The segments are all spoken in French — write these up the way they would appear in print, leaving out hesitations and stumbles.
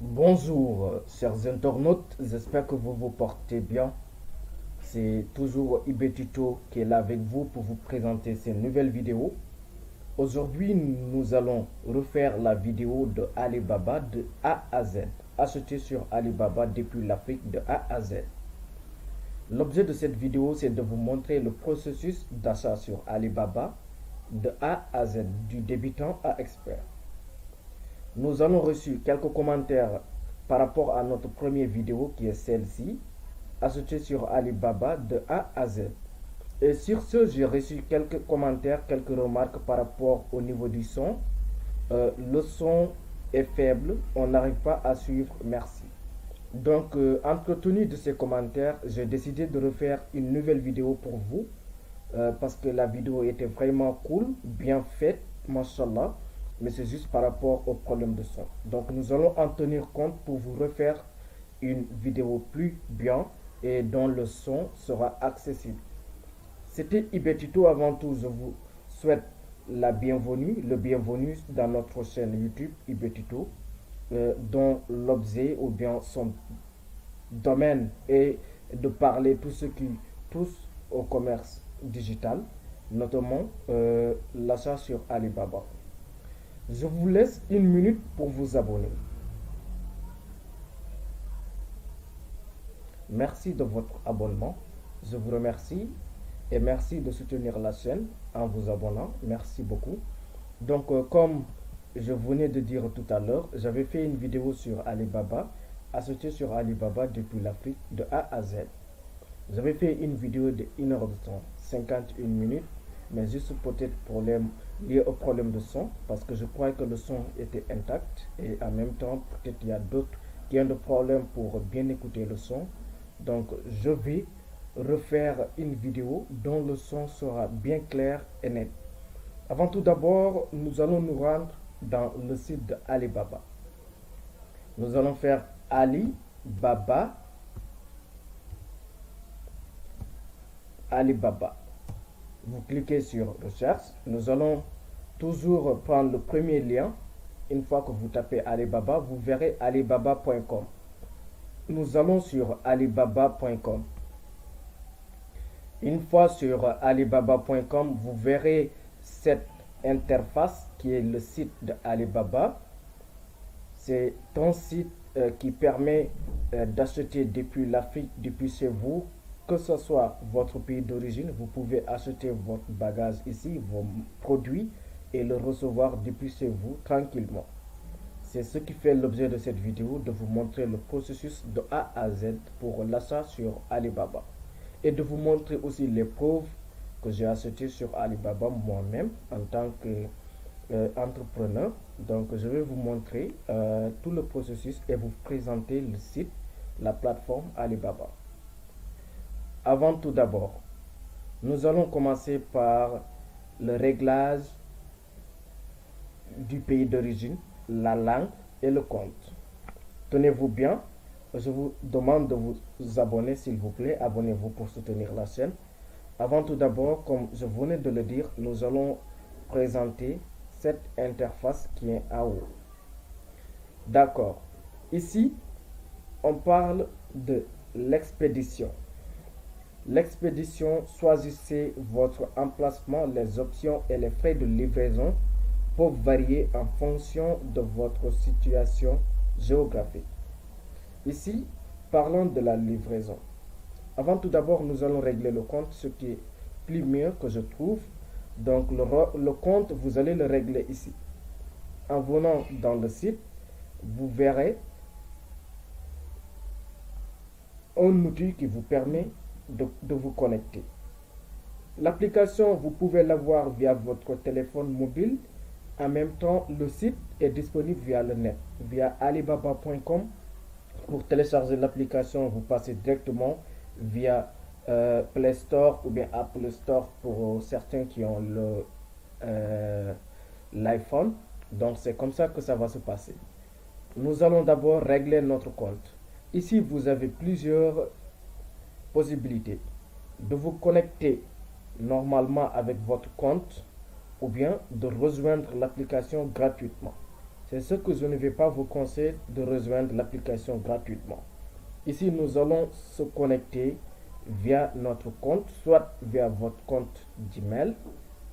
Bonjour, chers internautes, j'espère que vous vous portez bien. C'est toujours Ibetito qui est là avec vous pour vous présenter ces nouvelles vidéos. Aujourd'hui, nous allons refaire la vidéo de Alibaba de A à Z, achetée sur Alibaba depuis l'Afrique de A à Z. L'objet de cette vidéo, c'est de vous montrer le processus d'achat sur Alibaba de A à Z, du débutant à expert. Nous avons reçu quelques commentaires par rapport à notre première vidéo qui est celle-ci, achetée sur Alibaba de A à Z. Et sur ce, j'ai reçu quelques commentaires, quelques remarques par rapport au niveau du son. Le son est faible, on n'arrive pas à suivre, merci. Donc, compte tenu de ces commentaires, j'ai décidé de refaire une nouvelle vidéo pour vous parce que la vidéo était vraiment cool, bien faite, mashallah, mais c'est juste par rapport au problème de son. Donc, nous allons en tenir compte pour vous refaire une vidéo plus bien et dont le son sera accessible. C'était Ibetito avant tout. Je vous souhaite la bienvenue, le bienvenue dans notre chaîne YouTube Ibetito, dont l'objet ou bien son domaine est de parler tout ce qui touche au commerce digital, notamment l'achat sur Alibaba. Je vous laisse une minute pour vous abonner. Merci de votre abonnement. Je vous remercie et merci de soutenir la chaîne en vous abonnant. Merci beaucoup. Donc, comme je venais de dire tout à l'heure, j'avais fait une vidéo sur Alibaba, associée sur Alibaba depuis l'Afrique de A à Z. J'avais fait une vidéo de 1 heure de temps, 51 minutes, mais juste peut-être problème lié au problème de son, parce que je crois que le son était intact et en même temps, peut-être il y a d'autres qui ont des problèmes pour bien écouter le son. Donc, je vais refaire une vidéo dont le son sera bien clair et net. Avant tout d'abord, nous allons nous rendre dans le site de Alibaba. Nous allons faire Alibaba. Alibaba. Vous cliquez sur recherche. Nous allons toujours prendre le premier lien. Une fois que vous tapez Alibaba, vous verrez alibaba.com. Nous allons sur alibaba.com. Une fois sur alibaba.com, vous verrez cette interface qui est le site de Alibaba. C'est un site qui permet d'acheter depuis l'Afrique, depuis chez vous, que ce soit votre pays d'origine. Vous pouvez acheter votre bagage ici, vos produits, et le recevoir depuis chez vous tranquillement. C'est ce qui fait l'objet de cette vidéo, de vous montrer le processus de A à Z pour l'achat sur Alibaba. Et de vous montrer aussi les preuves que j'ai achetées sur Alibaba moi-même en tant qu'entrepreneur. Donc je vais vous montrer tout le processus et vous présenter le site, la plateforme Alibaba. Avant tout d'abord, nous allons commencer par le réglage du pays d'origine, la langue et le compte. Tenez-vous bien, je vous demande de vous abonner s'il vous plaît, abonnez-vous pour soutenir la chaîne. Avant tout d'abord, comme je venais de le dire, nous allons présenter cette interface qui est en haut. D'accord. Ici, on parle de l'expédition. L'expédition, choisissez votre emplacement, les options et les frais de livraison peuvent varier en fonction de votre situation géographique. Ici, parlons de la livraison. Avant tout d'abord, nous allons régler le compte, ce qui est plus mieux que je trouve. Donc, le compte, vous allez le régler ici. En venant dans le site, vous verrez un outil qui vous permet de vous connecter. L'application, vous pouvez l'avoir via votre téléphone mobile. En même temps, le site est disponible via le net, via alibaba.com. Pour télécharger l'application, vous passez directement via Play Store ou bien Apple Store pour certains qui ont l'iPhone. Donc c'est comme ça que ça va se passer. Nous allons d'abord régler notre compte. Ici, vous avez plusieurs possibilités de vous connecter normalement avec votre compte ou bien de rejoindre l'application gratuitement. C'est ce que je ne vais pas vous conseiller de rejoindre l'application gratuitement. Ici, nous allons se connecter via notre compte, soit via votre compte Gmail,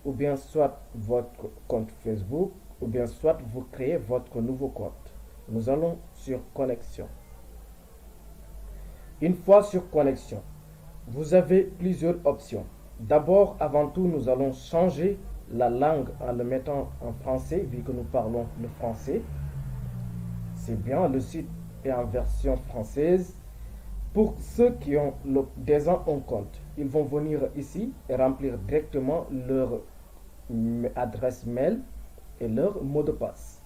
ou bien soit votre compte Facebook, ou bien soit vous créez votre nouveau compte. Nous allons sur connexion. Une fois sur connexion, vous avez plusieurs options. D'abord, avant tout, nous allons changer la langue en le mettant en français, vu que nous parlons le français. C'est bien, le site est en version française. Pour ceux qui ont déjà un compte, ils vont venir ici et remplir directement leur adresse mail et leur mot de passe.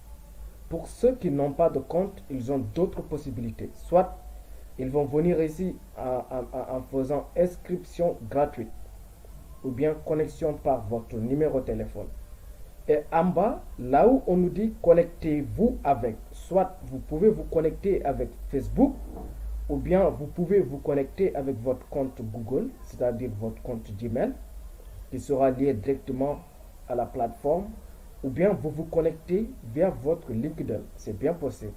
Pour ceux qui n'ont pas de compte, ils ont d'autres possibilités. Soit ils vont venir ici en faisant inscription gratuite ou bien connexion par votre numéro de téléphone. Et en bas, là où on nous dit connectez-vous avec, soit vous pouvez vous connecter avec Facebook ou bien vous pouvez vous connecter avec votre compte Google, c'est-à-dire votre compte Gmail, qui sera lié directement à la plateforme, ou bien vous vous connectez via votre LinkedIn, c'est bien possible.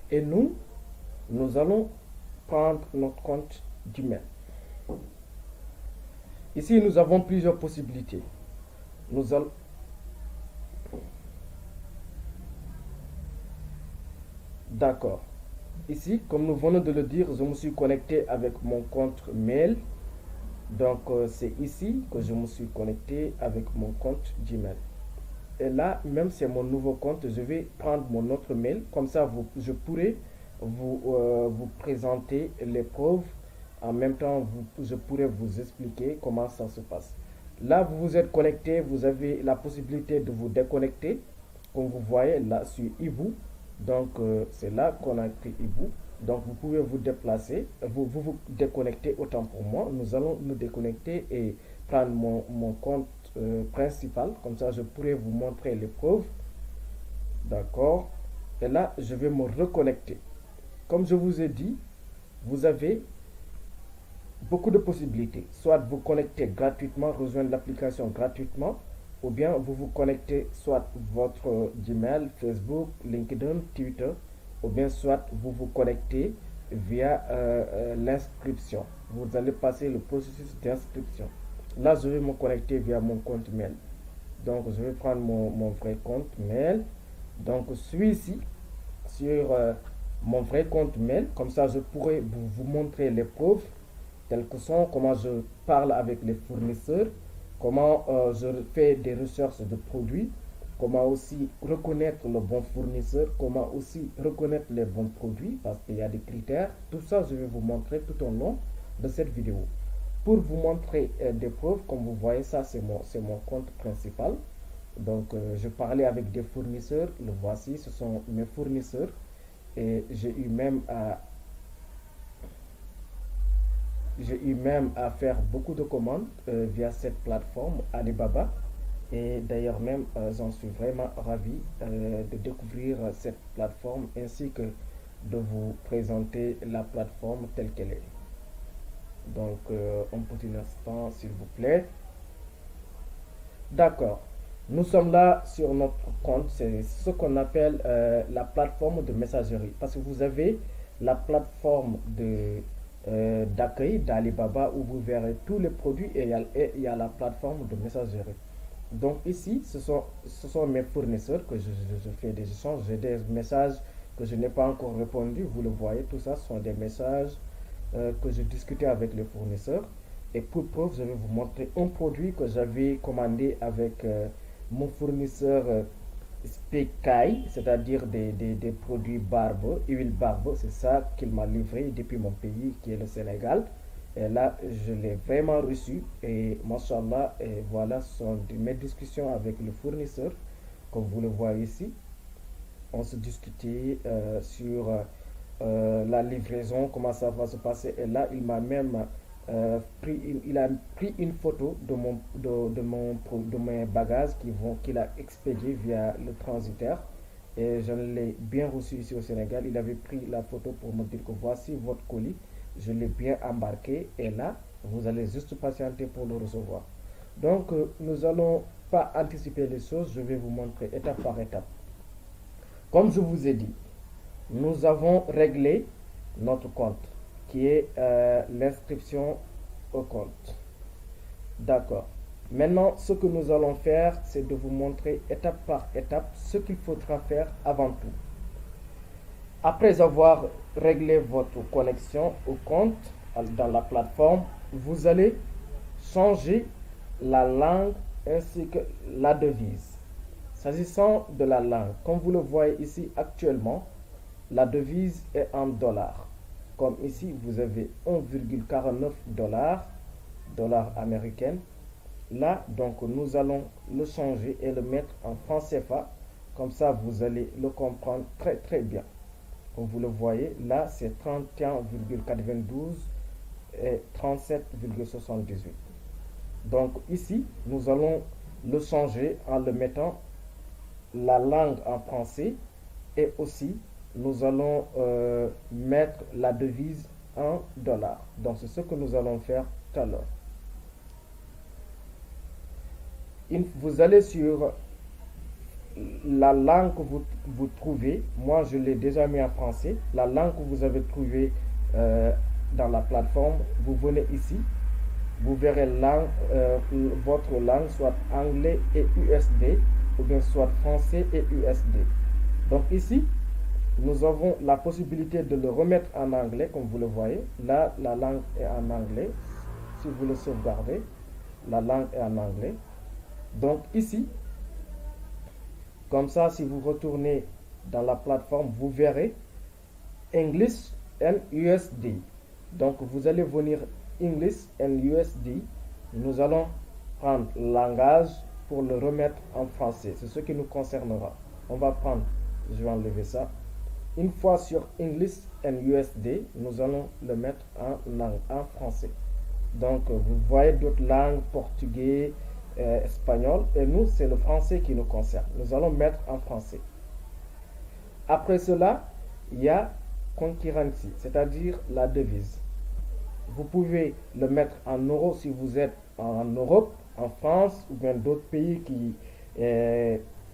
Et nous allons prendre notre compte Gmail. Ici, nous avons plusieurs possibilités. Nous allons... D'accord. Ici, comme nous venons de le dire, je me suis connecté avec mon compte mail. Donc, c'est ici que je me suis connecté avec mon compte Gmail. Et là, même c'est mon nouveau compte, je vais prendre mon autre mail. Comme ça, je pourrai vous présenter les preuves. En même temps, je pourrais vous expliquer comment ça se passe. Là, vous vous êtes connecté, vous avez la possibilité de vous déconnecter. Comme vous voyez là sur Ibu. Donc, c'est là qu'on a écrit Ibu. Donc, vous pouvez vous déplacer, vous déconnecter autant pour moi. Nous allons nous déconnecter et prendre mon compte principal. Comme ça, je pourrai vous montrer les preuves. D'accord. Et là, je vais me reconnecter. Comme je vous ai dit, vous avez beaucoup de possibilités. Soit vous connectez gratuitement, rejoindre l'application gratuitement, ou bien vous vous connectez soit votre Gmail, Facebook, LinkedIn, Twitter, ou bien soit vous vous connectez via l'inscription. Vous allez passer le processus d'inscription. Là, je vais me connecter via mon compte mail. Donc, je vais prendre mon vrai compte mail. Donc, je suis ici sur mon vrai compte mail. Comme ça, je pourrai vous montrer les preuves telles que sont, comment je parle avec les fournisseurs, comment je fais des recherches de produits, comment aussi reconnaître le bon fournisseur, comment aussi reconnaître les bons produits, parce qu'il y a des critères. Tout ça, je vais vous montrer tout au long de cette vidéo. Pour vous montrer des preuves, comme vous voyez, ça c'est mon compte principal. Donc, je parlais avec des fournisseurs, le voici, ce sont mes fournisseurs. Et j'ai eu même à faire beaucoup de commandes via cette plateforme Alibaba. Et d'ailleurs même, j'en suis vraiment ravi de découvrir cette plateforme ainsi que de vous présenter la plateforme telle qu'elle est. Donc, un petit instant, s'il vous plaît. D'accord. Nous sommes là sur notre compte. C'est ce qu'on appelle la plateforme de messagerie. Parce que vous avez la plateforme d'accueil d'Alibaba où vous verrez tous les produits et il y a la plateforme de messagerie. Donc ici, ce sont mes fournisseurs que je fais des échanges. J'ai des messages que je n'ai pas encore répondu. Vous le voyez, tout ça, ce sont des messages que je discutais avec les fournisseurs. Et pour preuve, je vais vous montrer un produit que j'avais commandé avec mon fournisseur Spekai, c'est-à-dire des produits barbe, huile barbe. C'est ça qu'il m'a livré depuis mon pays qui est le Sénégal. Et là, je l'ai vraiment reçu. Et machallah, et voilà, ce sont mes discussions avec le fournisseur. Comme vous le voyez ici, on se discutait sur la livraison, comment ça va se passer. Et là, il m'a même il a pris une photo de mes bagages qu'il a expédié via le transitaire. Et je l'ai bien reçu ici au Sénégal. Il avait pris la photo pour me dire que voici votre colis. Je l'ai bien embarqué et là, vous allez juste patienter pour le recevoir. Donc, nous allons pas anticiper les choses. Je vais vous montrer étape par étape. Comme je vous ai dit, nous avons réglé notre compte, qui est l'inscription au compte. D'accord. Maintenant, ce que nous allons faire, c'est de vous montrer étape par étape ce qu'il faudra faire avant tout. Après avoir réglé votre connexion au compte dans la plateforme, vous allez changer la langue ainsi que la devise. S'agissant de la langue, comme vous le voyez ici actuellement, la devise est en dollars. Comme ici, vous avez 1,49 dollars, dollars américains. Là, donc, nous allons le changer et le mettre en francs CFA. Comme ça, vous allez le comprendre très très bien. Comme vous le voyez, là, c'est 31,92 et 37,78. Donc, ici, nous allons le changer en le mettant la langue en français et aussi, nous allons mettre la devise en dollars. Donc, c'est ce que nous allons faire tout à l'heure. Vous allez sur la langue que vous trouvez. Moi, je l'ai déjà mis en français. La langue que vous avez trouvée dans la plateforme, vous venez ici. Vous verrez votre langue, soit anglais et USD, ou bien soit français et USD. Donc ici, nous avons la possibilité de le remettre en anglais, comme vous le voyez. Là, la langue est en anglais. Si vous le sauvegardez, la langue est en anglais. Donc ici, comme ça, si vous retournez dans la plateforme, vous verrez English and USD. Donc vous allez venir English and USD. Nous allons prendre langage pour le remettre en français. C'est ce qui nous concernera. On va prendre, je vais enlever ça. Une fois sur English and USD, nous allons le mettre en français. Donc vous voyez d'autres langues, portugais, espagnol, et nous, c'est le français qui nous concerne. Nous allons mettre en français. Après cela, il y a concurrency, c'est-à-dire la devise. Vous pouvez le mettre en euros si vous êtes en Europe, en France, ou bien d'autres pays qui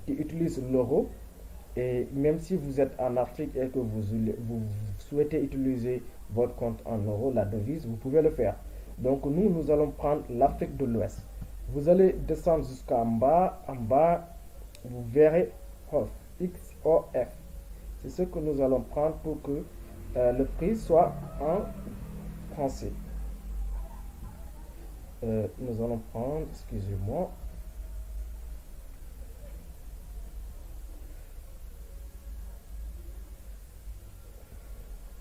utilisent l'euro. Et même si vous êtes en Afrique et que vous souhaitez utiliser votre compte en euros, la devise, vous pouvez le faire. Donc nous allons prendre l'Afrique de l'Ouest. Vous allez descendre jusqu'en bas. En bas, vous verrez XOF. XOF. C'est ce que nous allons prendre pour que le prix soit en français. Nous allons prendre, excusez-moi.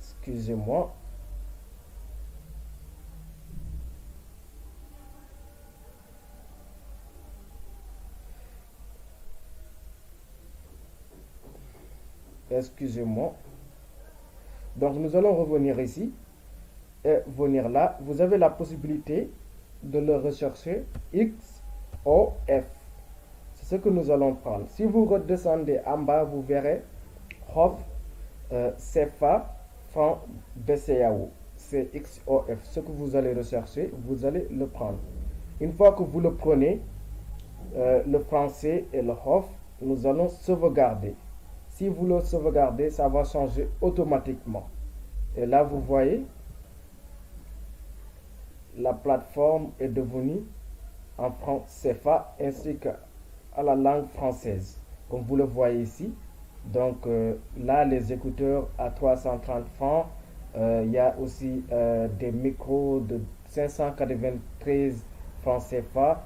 Excusez-moi. Excusez-moi. Donc nous allons revenir ici et venir là. Vous avez la possibilité de le rechercher XOF. C'est ce que nous allons prendre. Si vous redescendez en bas, vous verrez HOF, CFA, franc BCAO. C'est XOF. Ce que vous allez rechercher, vous allez le prendre. Une fois que vous le prenez, le français et le HOF, nous allons sauvegarder. Si vous le sauvegardez, ça va changer automatiquement. Et là, vous voyez, la plateforme est devenue en franc CFA ainsi qu'à la langue française. Comme vous le voyez ici. Donc là, les écouteurs à 330 francs. Il y a aussi des micros de 593 francs CFA.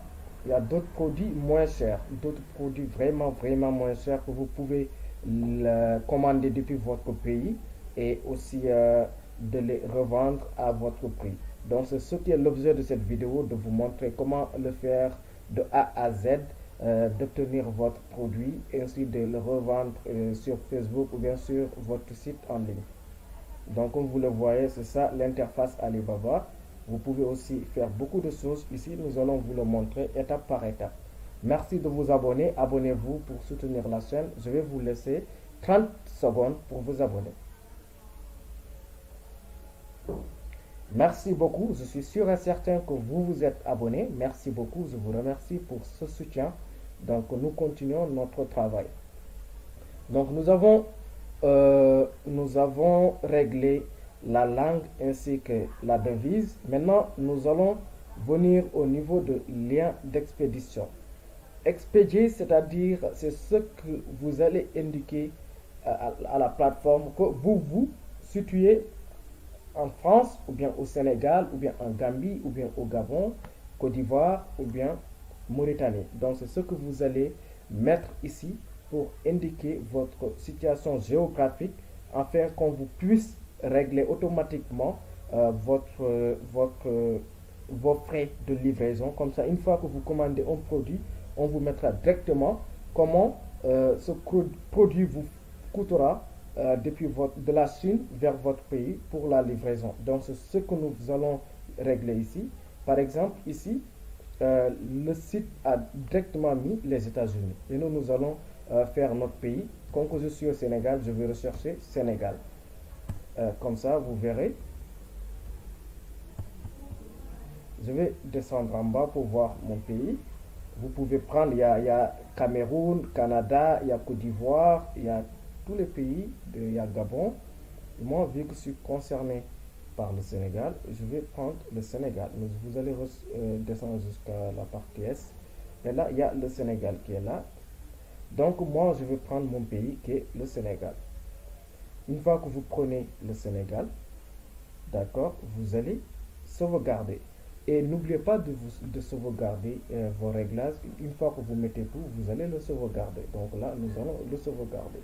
Il y a d'autres produits moins chers. D'autres produits vraiment, vraiment moins chers que vous pouvez commander depuis votre pays et aussi de les revendre à votre prix. Donc c'est ce qui est l'objet de cette vidéo, de vous montrer comment le faire de A à Z, d'obtenir votre produit et ainsi de le revendre sur Facebook ou bien sur votre site en ligne. Donc comme vous le voyez, c'est ça l'interface Alibaba. Vous pouvez aussi faire beaucoup de choses ici. Nous allons vous le montrer étape par étape. Merci de vous abonner. Abonnez-vous pour soutenir la chaîne. Je vais vous laisser 30 secondes pour vous abonner. Merci beaucoup. Je suis sûr et certain que vous vous êtes abonné. Merci beaucoup. Je vous remercie pour ce soutien. Donc, nous continuons notre travail. Donc nous avons réglé la langue ainsi que la devise. Maintenant, nous allons venir au niveau de lien d'expédition. Expédier, c'est-à-dire, c'est ce que vous allez indiquer à la plateforme que vous situez en France, ou bien au Sénégal, ou bien en Gambie, ou bien au Gabon, Côte d'Ivoire, ou bien Mauritanie. Donc, c'est ce que vous allez mettre ici pour indiquer votre situation géographique afin qu'on vous puisse régler automatiquement vos frais de livraison. Comme ça, une fois que vous commandez un produit, on vous mettra directement comment ce produit vous coûtera depuis de la Chine vers votre pays pour la livraison. Donc, c'est ce que nous allons régler ici. Par exemple, ici, le site a directement mis les États-Unis. Et nous allons faire notre pays. Comme que je suis au Sénégal, je vais rechercher Sénégal. Comme ça, vous verrez. Je vais descendre en bas pour voir mon pays. Vous pouvez prendre, il y a Cameroun, Canada, il y a Côte d'Ivoire, il y a tous les pays, il y a Gabon. Moi, vu que je suis concerné par le Sénégal, je vais prendre le Sénégal. Vous allez descendre jusqu'à la partie S. Et là, il y a le Sénégal qui est là. Donc, moi, je vais prendre mon pays qui est le Sénégal. Une fois que vous prenez le Sénégal, d'accord, vous allez sauvegarder. Et n'oubliez pas de sauvegarder vos réglages. Une fois que vous mettez tout, vous allez le sauvegarder. Donc là, nous allons le sauvegarder.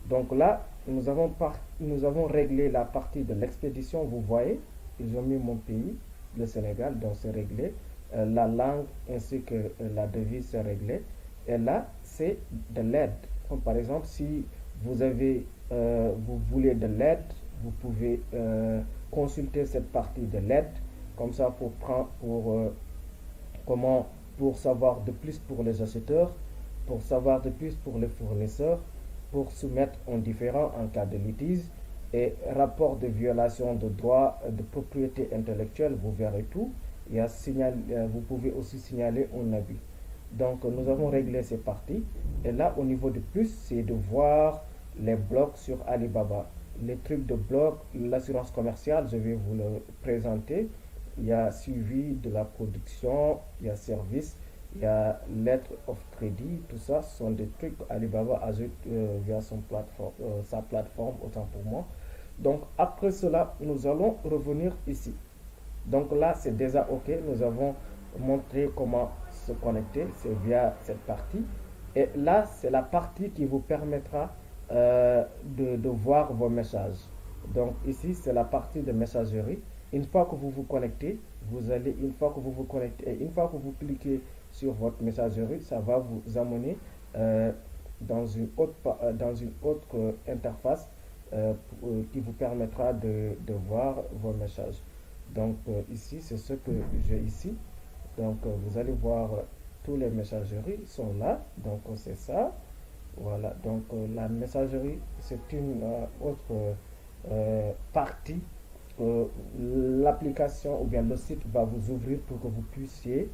Donc là, nous avons réglé la partie de l'expédition. Vous voyez, ils ont mis mon pays, le Sénégal, donc c'est réglé. La langue ainsi que la devise, c'est réglé. Et là, c'est de l'aide. Comme par exemple, si vous voulez de l'aide, vous pouvez consulter cette partie de l'aide, comme ça pour savoir de plus pour les acheteurs, pour savoir de plus pour les fournisseurs, pour soumettre un différend en cas de litige et rapport de violation de droits de propriété intellectuelle, vous verrez tout. Vous pouvez aussi signaler un abus. Donc nous avons réglé ces parties et là au niveau de plus, c'est de voir les blocs sur Alibaba. Les trucs de bloc, l'assurance commerciale, je vais vous le présenter. Il y a suivi de la production, il y a service, il y a lettre of crédit, tout ça ce sont des trucs qu'Alibaba ajoute via sa plateforme, autant pour moi. Donc après cela, nous allons revenir ici. Donc là, c'est déjà OK. Nous avons montré comment se connecter, c'est via cette partie. Et là, c'est la partie qui vous permettra de voir vos messages. Donc ici, c'est la partie de messagerie. Une fois que vous vous connectez, une fois que vous vous connectez, et une fois que vous cliquez sur votre messagerie, ça va vous amener dans une autre interface qui vous permettra de voir vos messages. Donc ici, c'est ce que j'ai ici. Donc vous allez voir tous les messageries sont là. Donc c'est ça. Voilà. Donc la messagerie, c'est une autre partie. L'application ou bien le site va vous ouvrir pour que vous puissiez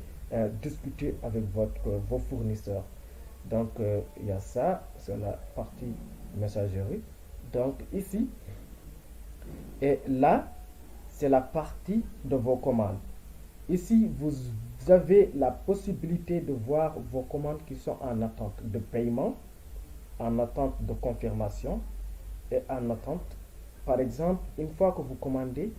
discuter avec vos fournisseurs. Donc il y a ça, c'est la partie messagerie. Donc ici, et là, c'est la partie de vos commandes. Ici, vous avez la possibilité de voir vos commandes qui sont en attente de paiement, en attente de confirmation et en attente. Par exemple, une fois que vous commandez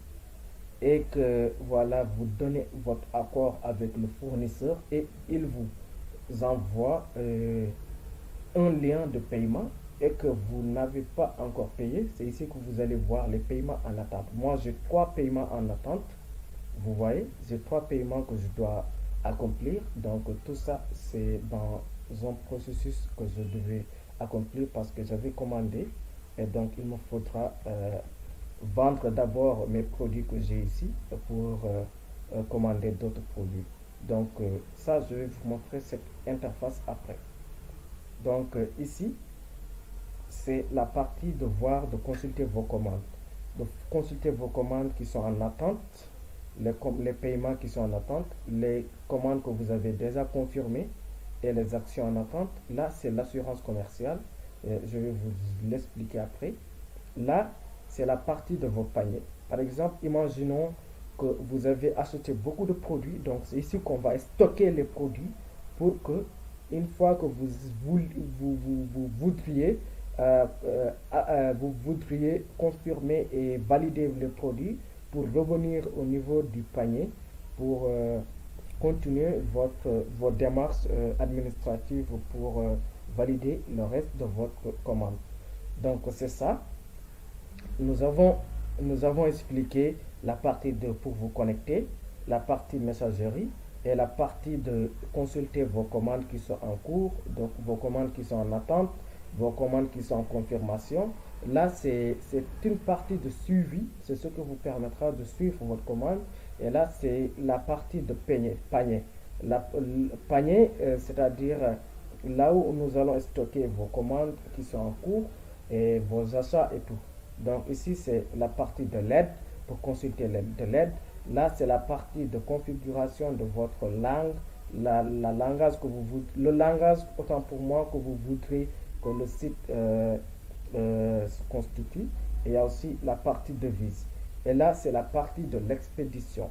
et que voilà, vous donnez votre accord avec le fournisseur et il vous envoie un lien de paiement et que vous n'avez pas encore payé, c'est ici que vous allez voir les paiements en attente. Moi, j'ai 3 paiements en attente. Vous voyez, j'ai 3 paiements que je dois accomplir. Donc, tout ça, c'est dans un processus que je devais accomplir parce que j'avais commandé. Et donc, il me faudra vendre d'abord mes produits que j'ai ici pour commander d'autres produits. Donc, ça, je vais vous montrer cette interface après. Donc, ici, c'est la partie de voir, de consulter vos commandes. De consulter vos commandes qui sont en attente, les paiements qui sont en attente, les commandes que vous avez déjà confirmées et les actions en attente. Là, c'est l'assurance commerciale. Je vais vous l'expliquer après. Là, c'est la partie de vos paniers. Par exemple, imaginons que vous avez acheté beaucoup de produits. Donc, c'est ici qu'on va stocker les produits pour que, une fois que vous voudriez, vous voudriez confirmer et valider le produit pour revenir au niveau du panier pour continuer vos démarches administratives pour valider le reste de votre commande. Donc, c'est ça. Nous avons, nous avons expliqué la partie de pour vous connecter, la partie messagerie et la partie de consulter vos commandes qui sont en cours, donc vos commandes qui sont en attente, vos commandes qui sont en confirmation. Là, c'est une partie de suivi, c'est ce qui vous permettra de suivre votre commande. Et là, c'est la partie de panier. Le panier, c'est-à-dire là où nous allons stocker vos commandes qui sont en cours et vos achats et tout. Donc ici, c'est la partie de l'aide pour consulter l'aide de l'aide. Là, c'est la partie de configuration de votre langue, la langage que le langage, autant pour moi, que vous voudrez que le site se constitue. Et il y a aussi la partie de devise. Et là, c'est la partie de l'expédition.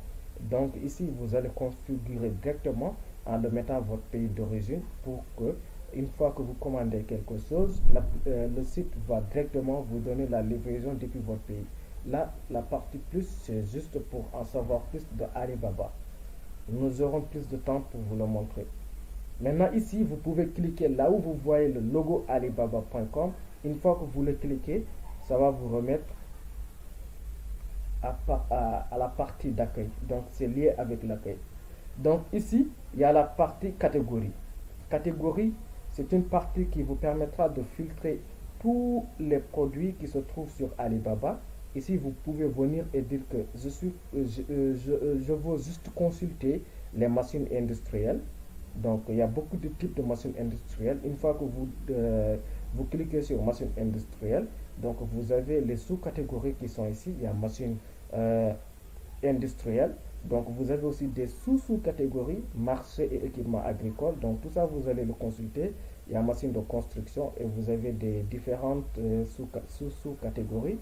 Donc ici, vous allez configurer directement en le mettant votre pays d'origine pour que, une fois que vous commandez quelque chose, le site va directement vous donner la livraison depuis votre pays. Là, la partie plus, c'est juste pour en savoir plus de Alibaba. Nous aurons plus de temps pour vous le montrer. Maintenant, ici, vous pouvez cliquer là où vous voyez le logo alibaba.com. Une fois que vous le cliquez, ça va vous remettre à la partie d'accueil. Donc, c'est lié avec l'accueil. Donc, ici, il y a la partie catégorie. Catégorie, c'est une partie qui vous permettra de filtrer tous les produits qui se trouvent sur Alibaba. Ici, vous pouvez venir et dire que je veux juste consulter les machines industrielles. Donc, il y a beaucoup de types de machines industrielles. Une fois que vous cliquez sur machine industrielle, donc vous avez les sous-catégories qui sont ici. Il y a machine industrielle. Donc, vous avez aussi des sous-catégories, marché et équipement agricole. Donc, tout ça, vous allez le consulter. Il y a machine de construction et vous avez des différentes sous-catégories.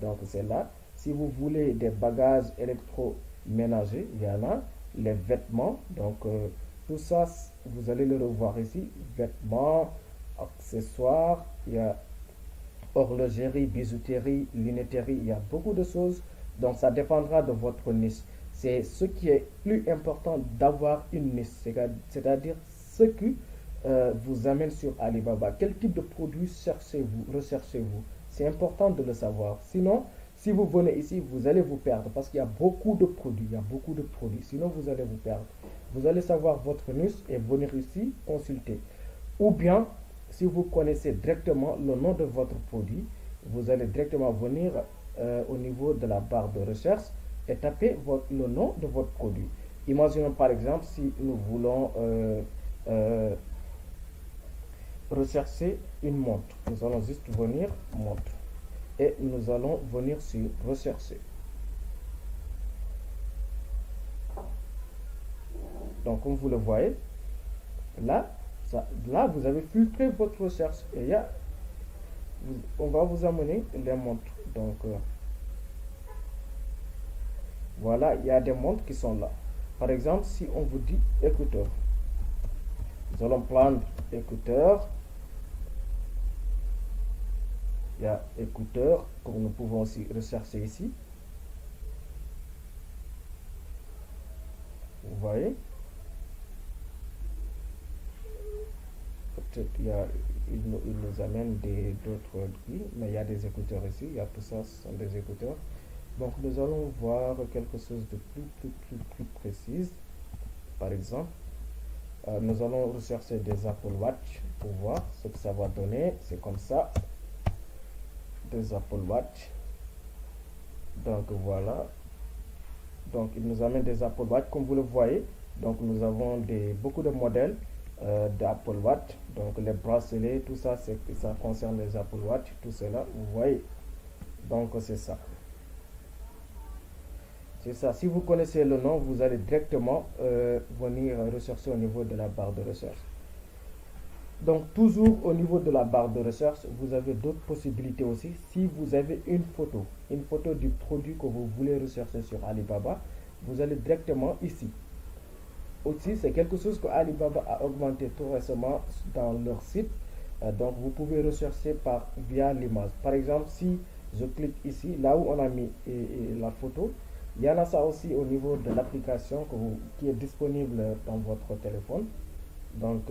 Donc, c'est là. Si vous voulez des bagages électroménagers, il y en a. Les vêtements. Donc, tout ça, vous allez le revoir ici. Vêtements, accessoires, il y a horlogerie, bijouterie, lunetterie, il y a beaucoup de choses. Donc, ça dépendra de votre niche. C'est ce qui est plus important d'avoir une niche, c'est-à-dire ce qui vous amène sur Alibaba. Quel type de produit cherchez-vous, recherchez-vous? C'est important de le savoir. Sinon, si vous venez ici, vous allez vous perdre parce qu'il y a beaucoup de produits. Il y a beaucoup de produits. Sinon, vous allez vous perdre. Vous allez savoir votre niche et venir ici consulter. Ou bien, si vous connaissez directement le nom de votre produit, vous allez directement venir au niveau de la barre de recherche et taper le nom de votre produit. Imaginons par exemple si nous voulons rechercher une montre. Nous allons juste venir montre et nous allons venir sur rechercher. Donc comme vous le voyez, là, là vous avez filtré votre recherche et on va vous amener les montres. Donc voilà, il y a des montres qui sont là. Par exemple, si on vous dit écouteurs, nous allons prendre écouteurs. Il y a écouteurs que nous pouvons aussi rechercher ici. Vous voyez, peut-être il nous amène d'autres prix, mais il y a des écouteurs ici. Il y a tout ça, ce sont des écouteurs. Donc nous allons voir quelque chose de plus précis. Par exemple, nous allons rechercher des Apple Watch pour voir ce que ça va donner. C'est comme ça, des Apple Watch. Donc voilà. Donc il nous amène des Apple Watch comme vous le voyez. Donc nous avons beaucoup de modèles d'Apple Watch. Donc les bracelets, tout ça, ça concerne les Apple Watch. Tout cela, vous voyez. Donc c'est ça. C'est ça. Si vous connaissez le nom, vous allez directement venir rechercher au niveau de la barre de recherche. Donc toujours au niveau de la barre de recherche, vous avez d'autres possibilités aussi. Si vous avez une photo du produit que vous voulez rechercher sur Alibaba, vous allez directement ici. Aussi, c'est quelque chose que Alibaba a augmenté tout récemment dans leur site. Donc, vous pouvez rechercher via l'image. Par exemple, si je clique ici, là où on a mis la photo, il y en a ça aussi au niveau de l'application qui est disponible dans votre téléphone. Donc,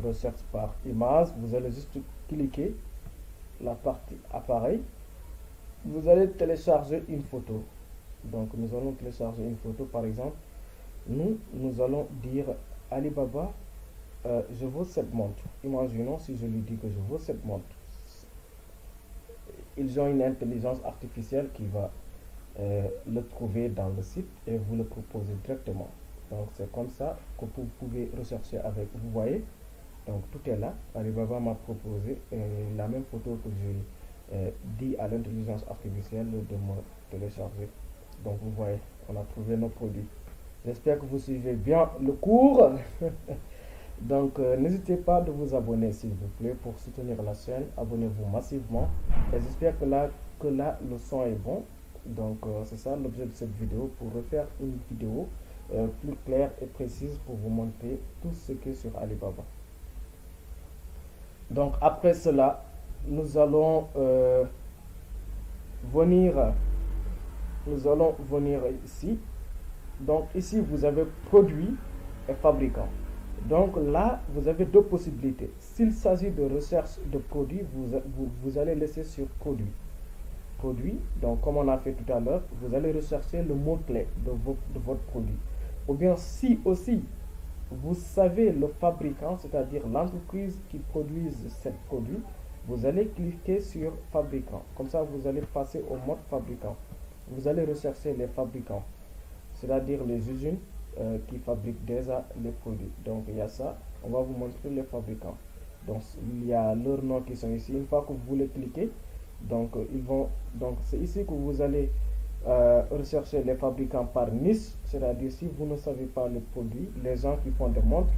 recherche par image, vous allez juste cliquer la partie appareil. Vous allez télécharger une photo. Donc, nous allons télécharger une photo, par exemple. Nous allons dire Alibaba, je veux cette montre. Imaginons si je lui dis que je veux cette montre. Ils ont une intelligence artificielle qui va le trouver dans le site et vous le proposer directement. Donc c'est comme ça que vous pouvez rechercher avec. Vous voyez, donc tout est là. Alibaba m'a proposé la même photo que j'ai dit à l'intelligence artificielle de me télécharger. Donc vous voyez, on a trouvé nos produits. J'espère que vous suivez bien le cours. Donc, n'hésitez pas de vous abonner, s'il vous plaît, pour soutenir la chaîne. Abonnez-vous massivement. Et j'espère que là, le son est bon. Donc, c'est ça l'objet de cette vidéo, pour refaire une vidéo plus claire et précise pour vous montrer tout ce qui est sur Alibaba. Donc, après cela, nous allons venir ici. Donc ici, vous avez produit et fabricant. Donc là, vous avez deux possibilités. S'il s'agit de recherche de produits, vous allez laisser sur produit. Produit, donc comme on a fait tout à l'heure, vous allez rechercher le mot-clé de votre produit. Ou bien si aussi, vous savez le fabricant, c'est-à-dire l'entreprise qui produit ce produit, vous allez cliquer sur fabricant. Comme ça, vous allez passer au mode fabricant. Vous allez rechercher les fabricants, c'est-à-dire les usines qui fabriquent déjà les produits. Donc il y a ça, on va vous montrer les fabricants. Donc il y a leurs noms qui sont ici. Une fois que vous voulez cliquer, donc c'est ici que vous allez rechercher les fabricants par niche, c'est-à-dire si vous ne savez pas le produit, les gens qui font des montres.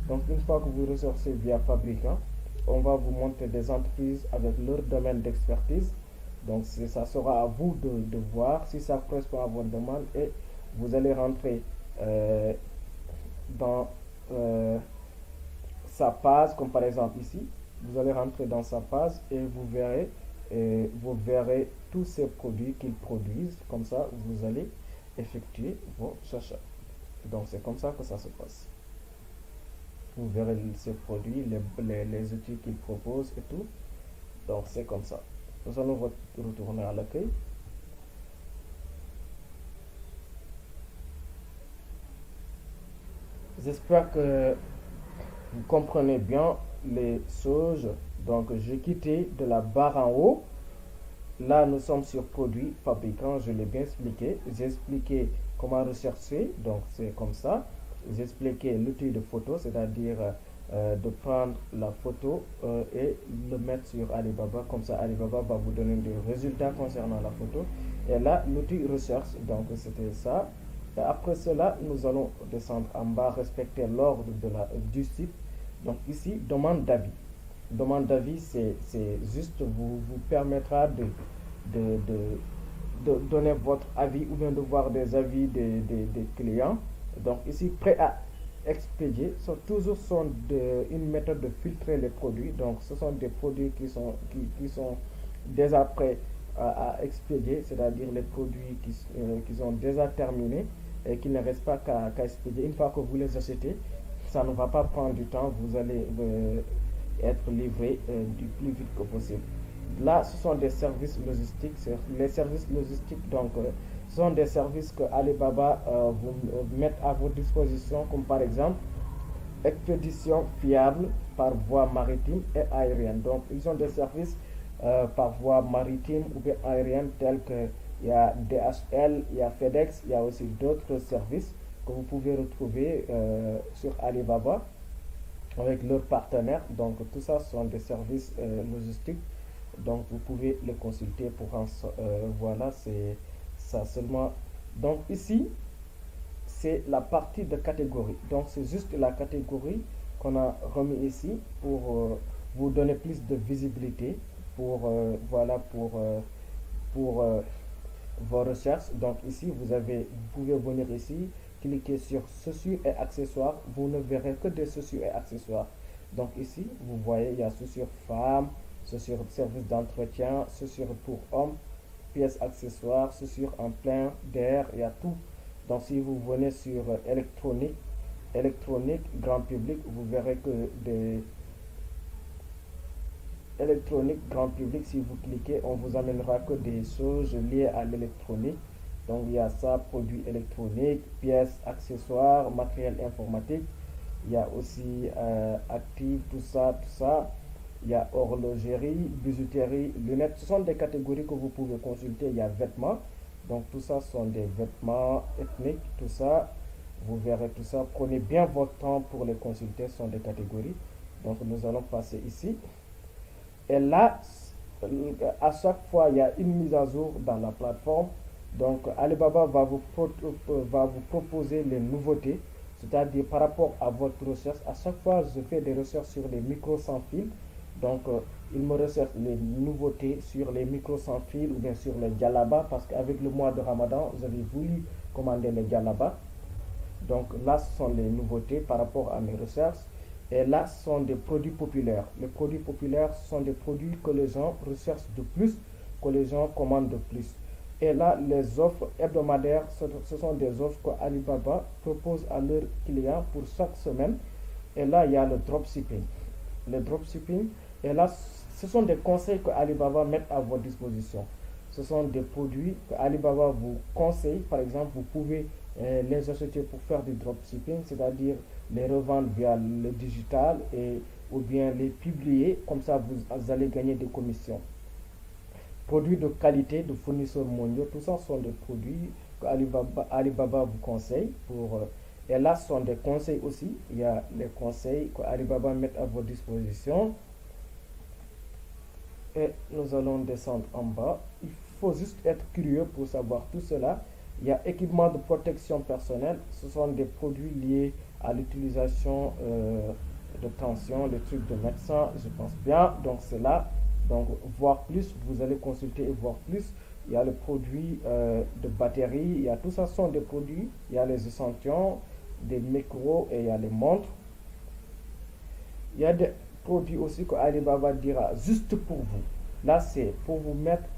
Donc une fois que vous recherchez via fabricant, on va vous montrer des entreprises avec leur domaine d'expertise. Donc ça sera à vous de voir si ça correspond à votre demande, et vous allez rentrer dans sa page, comme par exemple ici. Vous allez rentrer dans sa page et vous verrez tous ces produits qu'ils produisent. Comme ça, vous allez effectuer vos achats. Donc c'est comme ça que ça se passe. Vous verrez ces produits, les outils qu'ils proposent et tout. Donc c'est comme ça. Nous allons retourner à l'accueil. J'espère que vous comprenez bien les choses. Donc j'ai quitté de la barre en haut. Là nous sommes sur produit fabricant, je l'ai bien expliqué. J'ai expliqué comment rechercher, donc c'est comme ça. J'ai expliqué l'outil de photo, c'est-à-dire de prendre la photo et le mettre sur Alibaba. Comme ça, Alibaba va vous donner des résultats concernant la photo. Et là, l'outil recherche, donc c'était ça. Et après cela, nous allons descendre en bas, respecter l'ordre du site. Donc ici, demande d'avis. Demande d'avis, c'est juste vous permettra de donner votre avis ou bien de voir des avis des clients. Donc ici, prêt à expédier, toujours une méthode de filtrer les produits. Donc ce sont des produits qui sont déjà prêts à expédier, c'est-à-dire les produits qui sont déjà terminés et qu'il ne reste pas qu'à expédier. Une fois que vous les achetez, ça ne va pas prendre du temps, vous allez être livré du plus vite que possible. Là, ce sont des services logistiques. Les services logistiques, donc, ce sont des services que Alibaba vous met à votre disposition, comme par exemple expédition fiable par voie maritime et aérienne. Donc, ils ont des services par voie maritime ou bien aérienne, tels que il y a DHL, il y a FedEx, il y a aussi d'autres services que vous pouvez retrouver sur Alibaba avec leurs partenaires. Donc, tout ça sont des services logistiques. Donc vous pouvez le consulter pour voilà, c'est ça seulement. Donc ici c'est la partie de catégorie, donc c'est juste la catégorie qu'on a remis ici pour vous donner plus de visibilité pour voilà pour vos recherches. Donc ici vous pouvez venir ici, cliquer sur chaussures et accessoires. Vous ne verrez que des chaussures et accessoires. Donc ici vous voyez, il y a chaussures femmes, chaussures service d'entretien, chaussures pour hommes, pièces accessoires, chaussures en plein d'air, il y a tout. Donc si vous venez sur électronique grand public, vous verrez que des électronique grand public, si vous cliquez, on vous amènera que des choses liées à l'électronique. Donc il y a ça, produits électroniques, pièces, accessoires, matériel informatique. Il y a aussi actifs, tout ça, tout ça. Il y a horlogerie, bijouterie, lunettes. Ce sont des catégories que vous pouvez consulter. Il y a vêtements. Donc tout ça sont des vêtements ethniques, tout ça. Vous verrez tout ça. Prenez bien votre temps pour les consulter. Ce sont des catégories. Donc nous allons passer ici. Et là, à chaque fois, il y a une mise à jour dans la plateforme. Donc, Alibaba va vous proposer les nouveautés, c'est-à-dire par rapport à votre recherche. À chaque fois, je fais des recherches sur les micros sans fil. Donc, il me recherche les nouveautés sur les micros sans fil ou bien sur les djellaba, parce qu'avec le mois de Ramadan, j'avais voulu commander les djellaba. Donc, là, ce sont les nouveautés par rapport à mes recherches. Et là, ce sont des produits populaires. Les produits populaires sont des produits que les gens recherchent de plus, que les gens commandent de plus. Et là, les offres hebdomadaires, ce sont des offres que Alibaba propose à leurs clients pour chaque semaine. Et là, il y a le dropshipping. Le dropshipping, et là, ce sont des conseils que Alibaba met à votre disposition. Ce sont des produits que Alibaba vous conseille. Par exemple, vous pouvez les acheter pour faire du dropshipping, c'est-à-dire les revendre via le digital ou bien les publier, comme ça vous allez gagner des commissions. Produits de qualité de fournisseurs mondiaux, tout ça sont des produits que Alibaba vous conseille et là ce sont des conseils aussi. Il y a les conseils que Alibaba met à votre disposition. Et nous allons descendre en bas. Il faut juste être curieux pour savoir tout cela. Il y a équipement de protection personnelle. Ce sont des produits liés à l'utilisation de tension, les trucs de médecin, je pense bien. Donc c'est là. Donc voir plus, vous allez consulter et voir plus. Il y a les produits de batterie. Il y a tout ça sont des produits. Il y a les échantillons, des micros et il y a les montres. Il y a des produits aussi que Alibaba dira juste pour vous. Là c'est pour vous mettre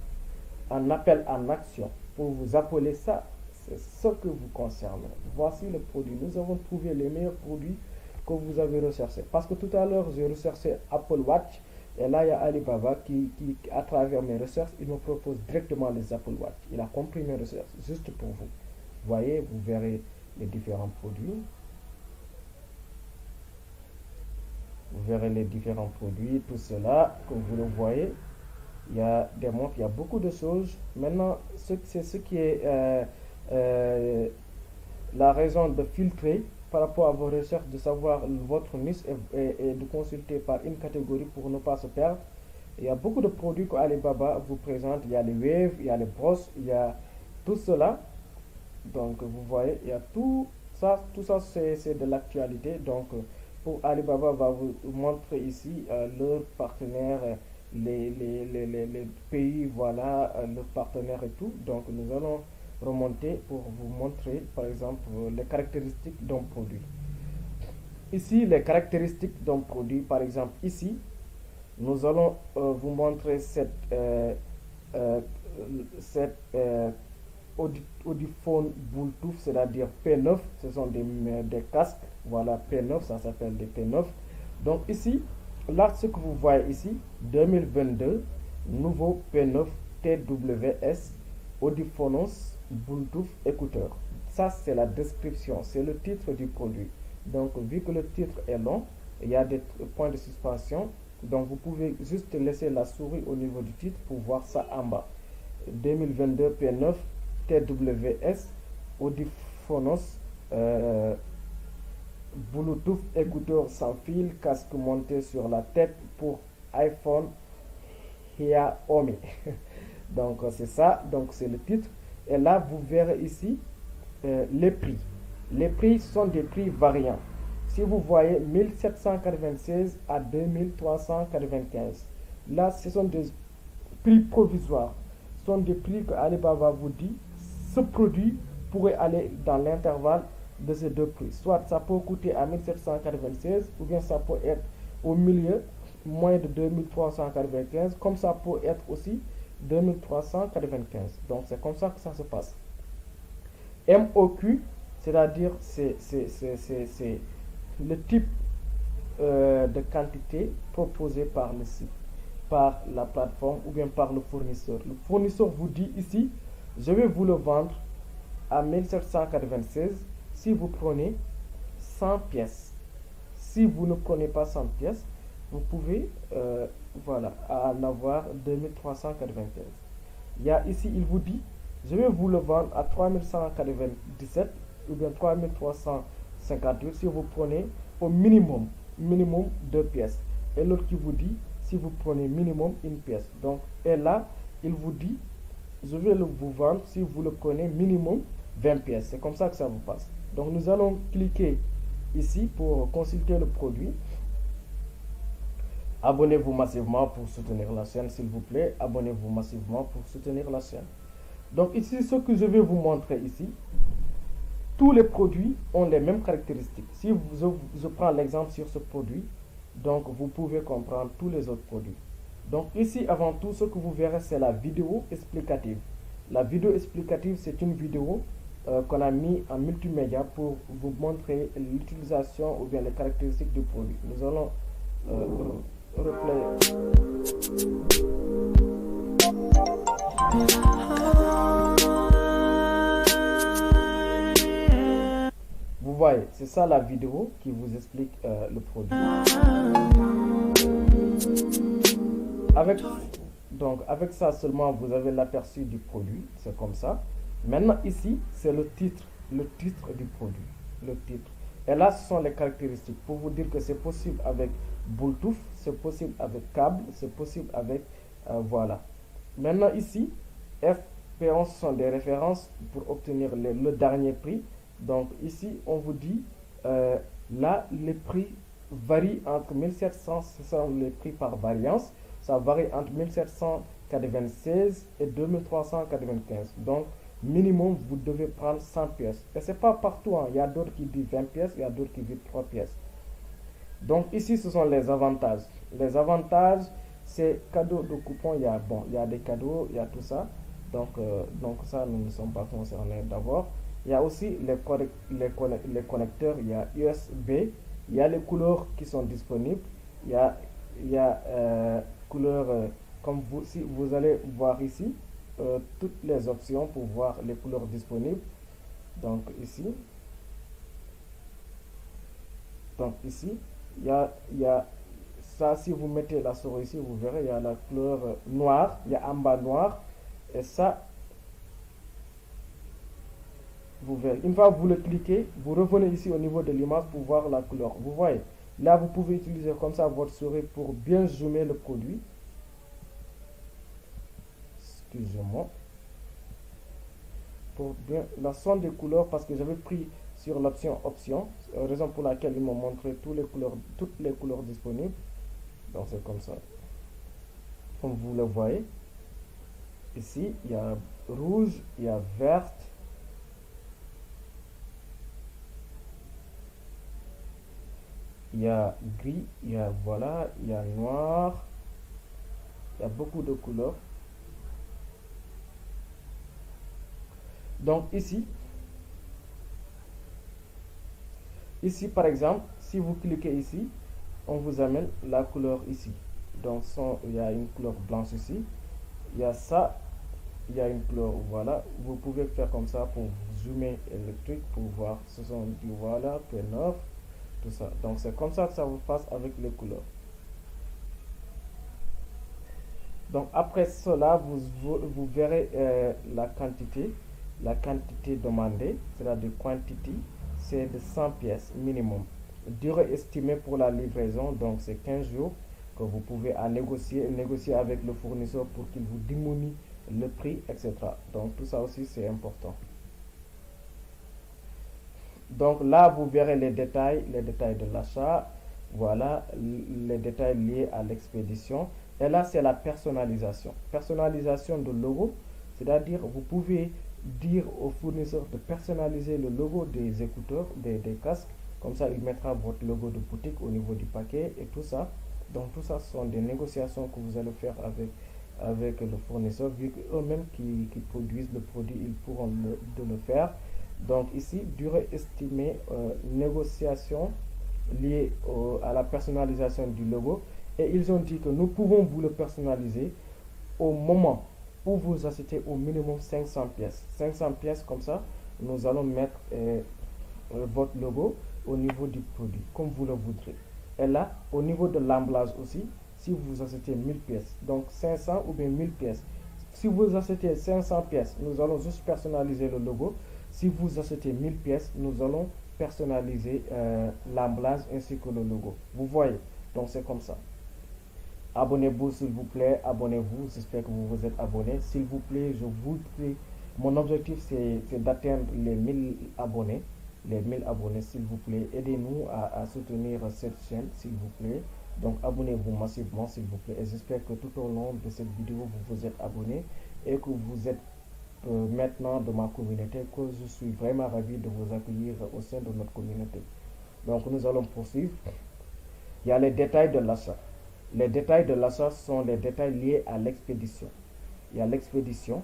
en appel en action, pour vous appeler ça, c'est ce que vous concerne. Voici le produit. Nous avons trouvé les meilleurs produits que vous avez recherchés. Parce que tout à l'heure, j'ai recherché Apple Watch. Et là, il y a Alibaba qui, à travers mes recherches, il me propose directement les Apple Watch. Il a compris mes recherches juste pour vous. Voyez, vous verrez les différents produits. Vous verrez les différents produits, tout cela, comme vous le voyez. Il y a des montres, il y a beaucoup de choses. Maintenant, c'est ce qui est la raison de filtrer par rapport à vos recherches, de savoir votre niche et de consulter par une catégorie pour ne pas se perdre. Il y a beaucoup de produits que Alibaba vous présente. Il y a les waves, il y a les brosses, il y a tout cela. Donc, vous voyez, il y a tout ça c'est de l'actualité. Donc, pour Alibaba va vous montrer ici leurs partenaires, les pays, voilà, leurs partenaires et tout. Donc, nous allons remonter pour vous montrer, par exemple, les caractéristiques d'un produit. Ici, les caractéristiques d'un produit, par exemple, ici, nous allons vous montrer Audiphone Bluetooth, c'est-à-dire P9, ce sont des casques, voilà, P9, ça s'appelle des P9. Donc ici, là, ce que vous voyez ici, 2022, nouveau P9 TWS Audiphonos Bluetooth écouteur. Ça, c'est la description, c'est le titre du produit. Donc, vu que le titre est long, il y a des points de suspension. Donc, vous pouvez juste laisser la souris au niveau du titre pour voir ça en bas. 2022 P9 TWS Audiphonos Bluetooth écouteur sans fil, casque monté sur la tête pour iPhone Xiaomi. Donc c'est ça, donc c'est le titre. Et là vous verrez ici les prix. Les prix sont des prix variants. si vous voyez 1796 à 2395, là ce sont des prix provisoires. Ce sont des prix que Alibaba vous dit, ce produit pourrait aller dans l'intervalle de ces deux prix. Soit ça peut coûter à 1796 ou bien ça peut être au milieu, moins de 2395, comme ça peut être aussi 2395. Donc c'est comme ça que ça se passe. MOQ, c'est-à-dire c'est le type de quantité proposée par le site, par la plateforme ou bien par le fournisseur. Le fournisseur vous dit ici, je vais vous le vendre à 1796 si vous prenez 100 pièces. Si vous ne prenez pas 100 pièces, vous pouvez voilà, en avoir 2395. Il y a ici, il vous dit, je vais vous le vendre à 3197 ou bien 3358 si vous prenez au minimum 2 pièces. Et l'autre qui vous dit, si vous prenez minimum une pièce. Donc, et là, il vous dit, je vais vous vendre si vous le prenez minimum 20 pièces. C'est comme ça que ça vous passe. Donc, nous allons cliquer ici pour consulter le produit. Abonnez-vous massivement pour soutenir la chaîne, s'il vous plaît. Abonnez-vous massivement pour soutenir la chaîne. Donc ici, ce que je vais vous montrer ici, tous les produits ont les mêmes caractéristiques. Si je prends l'exemple sur ce produit, donc vous pouvez comprendre tous les autres produits. Donc ici, avant tout, ce que vous verrez, c'est la vidéo explicative. La vidéo explicative, c'est une vidéo qu'on a mis en multimédia pour vous montrer l'utilisation ou bien les caractéristiques du produit. Nous allons replay. Vous voyez, c'est ça la vidéo qui vous explique le produit. Avec ça seulement, vous avez l'aperçu du produit. C'est comme ça. Maintenant, ici, c'est le titre du produit. Le titre. Et là, ce sont les caractéristiques. Pour vous dire que c'est possible avec Bluetooth, c'est possible avec câble, c'est possible avec... voilà. Maintenant, ici, FP11 sont des références pour obtenir le dernier prix. Donc, ici, on vous dit, là, les prix varient entre 1700, ce sont les prix par variance. Ça varie entre 1796 et 2395. Donc, minimum, vous devez prendre 100 pièces. Et ce n'est pas partout. Hein. Il y a d'autres qui disent 20 pièces, il y a d'autres qui disent 3 pièces. Donc, ici, ce sont les avantages. Les avantages, c'est cadeaux de coupons. Il y a des cadeaux, il y a tout ça. Donc ça, nous ne sommes pas concernés d'abord. Il y a aussi les connecteurs. Il y a USB. Il y a les couleurs qui sont disponibles. Il y a couleurs, comme si vous allez voir ici, toutes les options pour voir les couleurs disponibles. Donc ici, il y a ça. Si vous mettez la souris ici, vous verrez, il y a la couleur noire, il y a en bas noir, et ça, vous verrez. Une fois que vous le cliquez, vous revenez ici au niveau de l'image pour voir la couleur. Vous voyez, là, vous pouvez utiliser comme ça votre souris pour bien zoomer le produit. Excusez-moi. Pour bien la somme des couleurs, parce que j'avais pris sur l'option option, raison pour laquelle ils m'ont montré toutes les couleurs disponibles. Donc c'est comme ça. Comme vous le voyez, ici il y a rouge, il y a verte, il y a gris, il y a voilà, il y a noir, il y a beaucoup de couleurs. Donc ici par exemple, si vous cliquez ici, on vous amène la couleur ici. Donc il y a une couleur blanche ici, il y a ça, il y a une couleur, voilà. Vous pouvez faire comme ça pour zoomer le truc pour voir. Ce sont du voilà, P9, tout ça. Donc c'est comme ça que ça vous passe avec les couleurs. Donc après cela, vous verrez la quantité demandée, c'est-à-dire quantity, c'est de 100 pièces minimum. Durée estimée pour la livraison, donc c'est 15 jours que vous pouvez négocier avec le fournisseur pour qu'il vous diminue le prix, etc. Donc tout ça aussi c'est important. Donc là, vous verrez les détails de l'achat. Voilà, les détails liés à l'expédition. Et là, c'est la personnalisation. Personnalisation de logo, c'est-à-dire vous pouvez dire au fournisseur de personnaliser le logo des écouteurs, des casques. Comme ça, il mettra votre logo de boutique au niveau du paquet et tout ça. Donc tout ça, ce sont des négociations que vous allez faire avec le fournisseur, vu qu'eux-mêmes qui produisent le produit, ils pourront de le faire. Donc ici, durée estimée, négociation liée à la personnalisation du logo. Et ils ont dit que nous pouvons vous le personnaliser au moment où vous achetez au minimum 500 pièces. 500 pièces comme ça, nous allons mettre votre logo au niveau du produit, comme vous le voudrez. Et là, au niveau de l'emballage aussi, si vous achetez 1000 pièces, donc 500 ou bien 1000 pièces. Si vous achetez 500 pièces, nous allons juste personnaliser le logo. Si vous achetez 1000 pièces, nous allons personnaliser l'emballage ainsi que le logo. Vous voyez, donc c'est comme ça. Abonnez-vous s'il vous plaît, abonnez-vous, j'espère que vous vous êtes abonné. S'il vous plaît, je vous prie, mon objectif c'est d'atteindre les 1000 abonnés. Les 1000 abonnés, s'il vous plaît, aidez-nous à soutenir cette chaîne, s'il vous plaît. Donc abonnez-vous massivement, s'il vous plaît. Et j'espère que tout au long de cette vidéo, vous vous êtes abonné et que vous êtes maintenant de ma communauté, que je suis vraiment ravi de vous accueillir au sein de notre communauté. Donc nous allons poursuivre. Il y a les détails de l'achat. Les détails de l'achat sont les détails liés à l'expédition. Il y a l'expédition.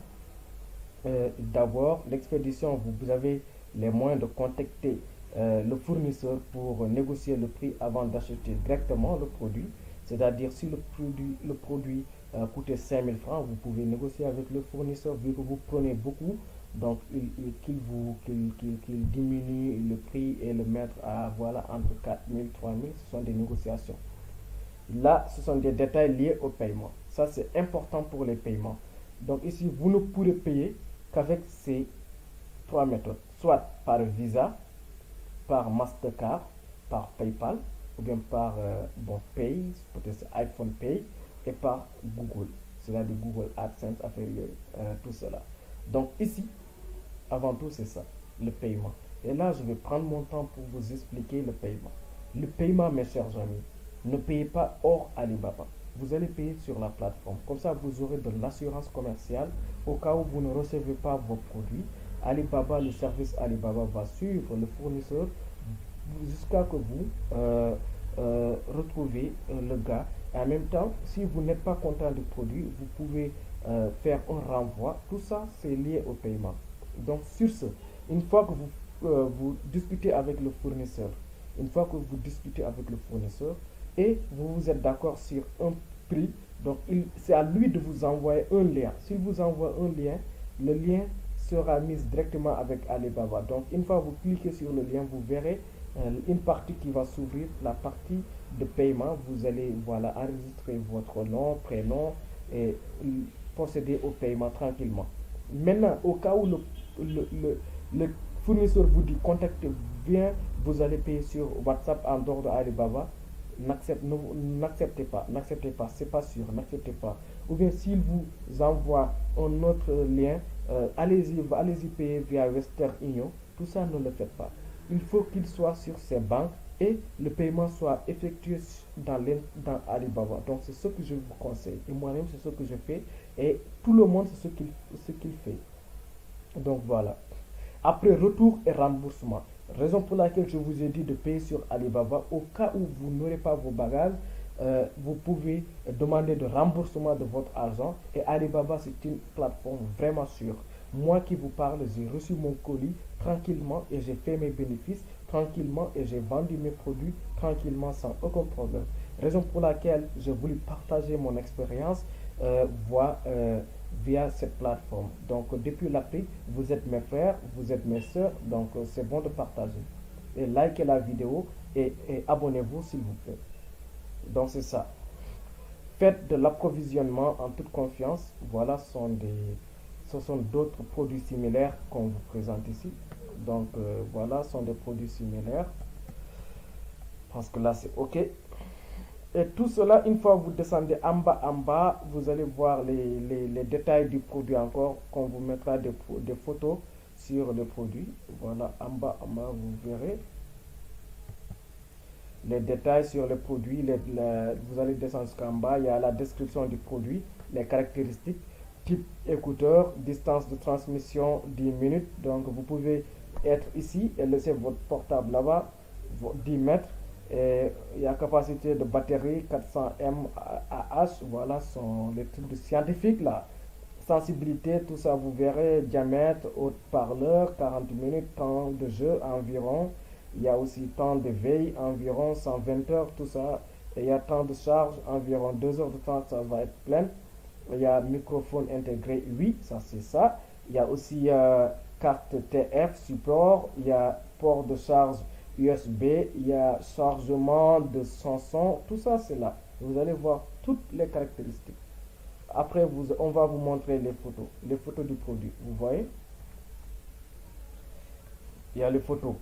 D'abord, l'expédition, vous avez les moyens de contacter le fournisseur pour négocier le prix avant d'acheter directement le produit. C'est-à-dire, si le produit coûtait 5000 francs, vous pouvez négocier avec le fournisseur vu que vous prenez beaucoup. Donc, qu'il diminue le prix et le mettre à voilà, entre 4000 et 3000. Ce sont des négociations. Là, ce sont des détails liés au paiement. Ça, c'est important pour les paiements. Donc ici, vous ne pourrez payer qu'avec ces trois méthodes. Soit par Visa, par Mastercard, par PayPal, ou bien par Pay, peut-être iPhone Pay, et par Google. C'est-à-dire Google AdSense, tout cela. Donc ici, avant tout, c'est ça, le paiement. Et là, je vais prendre mon temps pour vous expliquer le paiement. Le paiement, mes chers amis, ne payez pas hors Alibaba. Vous allez payer sur la plateforme. Comme ça, vous aurez de l'assurance commerciale au cas où vous ne recevez pas vos produits. Alibaba, le service Alibaba va suivre le fournisseur jusqu'à que vous retrouvez le gars. Et en même temps, si vous n'êtes pas content du produit, vous pouvez faire un renvoi. Tout ça, c'est lié au paiement. Donc, sur ce, une fois que vous discutez avec le fournisseur, et vous vous êtes d'accord sur un prix, donc c'est à lui de vous envoyer un lien. S'il vous envoie un lien, le lien sera mis directement avec Alibaba. Donc une fois que vous cliquez sur le lien, vous verrez une partie qui va s'ouvrir, la partie de paiement. Vous allez voilà, enregistrer votre nom, prénom et procéder au paiement tranquillement. Maintenant, au cas où le fournisseur vous dit contactez bien, vous allez payer sur WhatsApp en dehors de Alibaba. N'acceptez pas, c'est pas sûr, n'acceptez pas. Ou bien s'il vous envoie un autre lien, allez-y payer via Western Union. Tout ça, ne le faites pas. Il faut qu'il soit sur ces banques et le paiement soit effectué dans Alibaba. Donc c'est ce que je vous conseille. Et moi-même, c'est ce que je fais. Et tout le monde, c'est ce qu'il fait. Donc voilà. Après, retour et remboursement. Raison pour laquelle je vous ai dit de payer sur Alibaba. Au cas où vous n'aurez pas vos bagages, vous pouvez demander de remboursement de votre argent. Et Alibaba, c'est une plateforme vraiment sûre. Moi qui vous parle, j'ai reçu mon colis tranquillement et j'ai fait mes bénéfices tranquillement et j'ai vendu mes produits tranquillement sans aucun problème. Raison pour laquelle j'ai voulu partager mon expérience via cette plateforme. Donc depuis l'Afrique, vous êtes mes frères, vous êtes mes soeurs, donc c'est bon de partager. Et likez la vidéo et abonnez-vous s'il vous plaît. Donc c'est ça. Faites de l'approvisionnement en toute confiance. Voilà, ce sont d'autres produits similaires qu'on vous présente ici. Donc voilà, ce sont des produits similaires. Parce que là c'est OK. Et tout cela, une fois que vous descendez en bas, vous allez voir les détails du produit encore, qu'on vous mettra des photos sur le produit. Voilà, en bas, vous verrez les détails sur le produit. Vous allez descendre jusqu'en bas, il y a la description du produit, les caractéristiques, type écouteur, distance de transmission 10 minutes. Donc vous pouvez être ici et laisser votre portable là-bas, 10 mètres. Et il y a capacité de batterie 400 mAh. Voilà, sont les trucs scientifiques là. Sensibilité, tout ça, vous verrez. Diamètre, haut-parleur, 40 minutes, temps de jeu environ. Il y a aussi temps de veille, environ 120 heures, tout ça. Et il y a temps de charge, environ 2 heures de temps, ça va être plein. Il y a microphone intégré, oui, ça c'est ça. Il y a aussi carte TF, support. Il y a port de charge USB. Il y a chargement de son, tout ça c'est là. Vous allez voir toutes les caractéristiques. Après, on va vous montrer les photos du produit. Vous voyez, il y a les photos.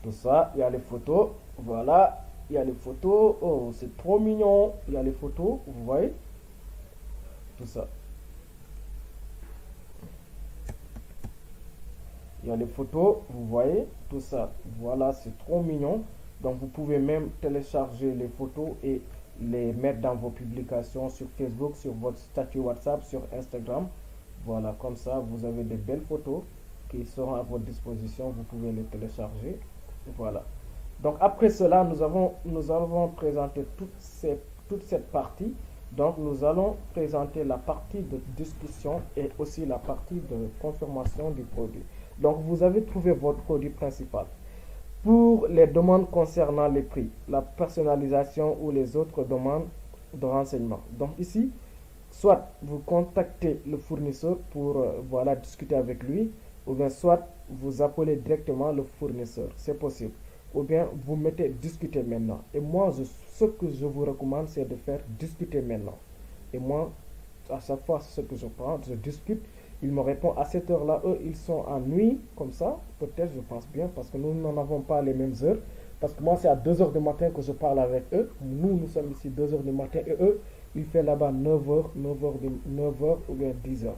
Tout ça, il y a les photos. Voilà, il y a les photos. Oh, c'est trop mignon. Il y a les photos, vous voyez. Tout ça. Il y a les photos, vous voyez. Tout ça. Voilà, c'est trop mignon. Donc, vous pouvez même télécharger les photos et les mettre dans vos publications sur Facebook, sur votre statut WhatsApp, sur Instagram. Voilà, comme ça, vous avez des belles photos qui seront à votre disposition. Vous pouvez les télécharger. Voilà. Donc, après cela, nous avons présenté toute cette partie. Donc, nous allons présenter la partie de discussion et aussi la partie de confirmation du produit. Donc, vous avez trouvé votre produit principal. Pour les demandes concernant les prix, la personnalisation ou les autres demandes de renseignements. Donc ici, soit vous contactez le fournisseur pour voilà, discuter avec lui, ou bien soit vous appelez directement le fournisseur, c'est possible. Ou bien vous mettez discuter maintenant. Et moi, ce que je vous recommande, c'est de faire discuter maintenant. Et moi, à chaque fois, ce que je prends, je discute. Ils me répondent à cette heure-là, eux, ils sont en nuit, comme ça, peut-être, je pense bien, parce que nous n'en avons pas les mêmes heures. Parce que moi, c'est à 2 heures du matin que je parle avec eux. Nous sommes ici 2 heures du matin, et eux, ils font là-bas 9 heures, 9 heures ou bien 10 heures.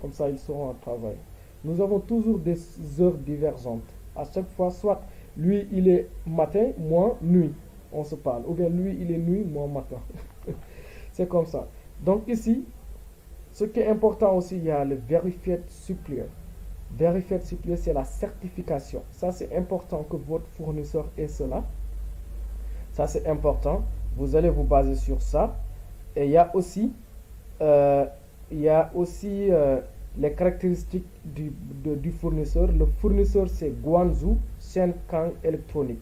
Comme ça, ils seront en travail. Nous avons toujours des heures divergentes. À chaque fois, soit lui, il est matin, moi, nuit. On se parle. Ou bien lui, il est nuit, moi, matin. C'est comme ça. Donc ici, ce qui est important aussi, il y a le Verified Supplier. Verified Supplier, c'est la certification. Ça, c'est important que votre fournisseur ait cela. Ça, c'est important. Vous allez vous baser sur ça. Et il y a aussi, les caractéristiques du fournisseur. Le fournisseur, c'est Guangzhou Shenkang Electronic.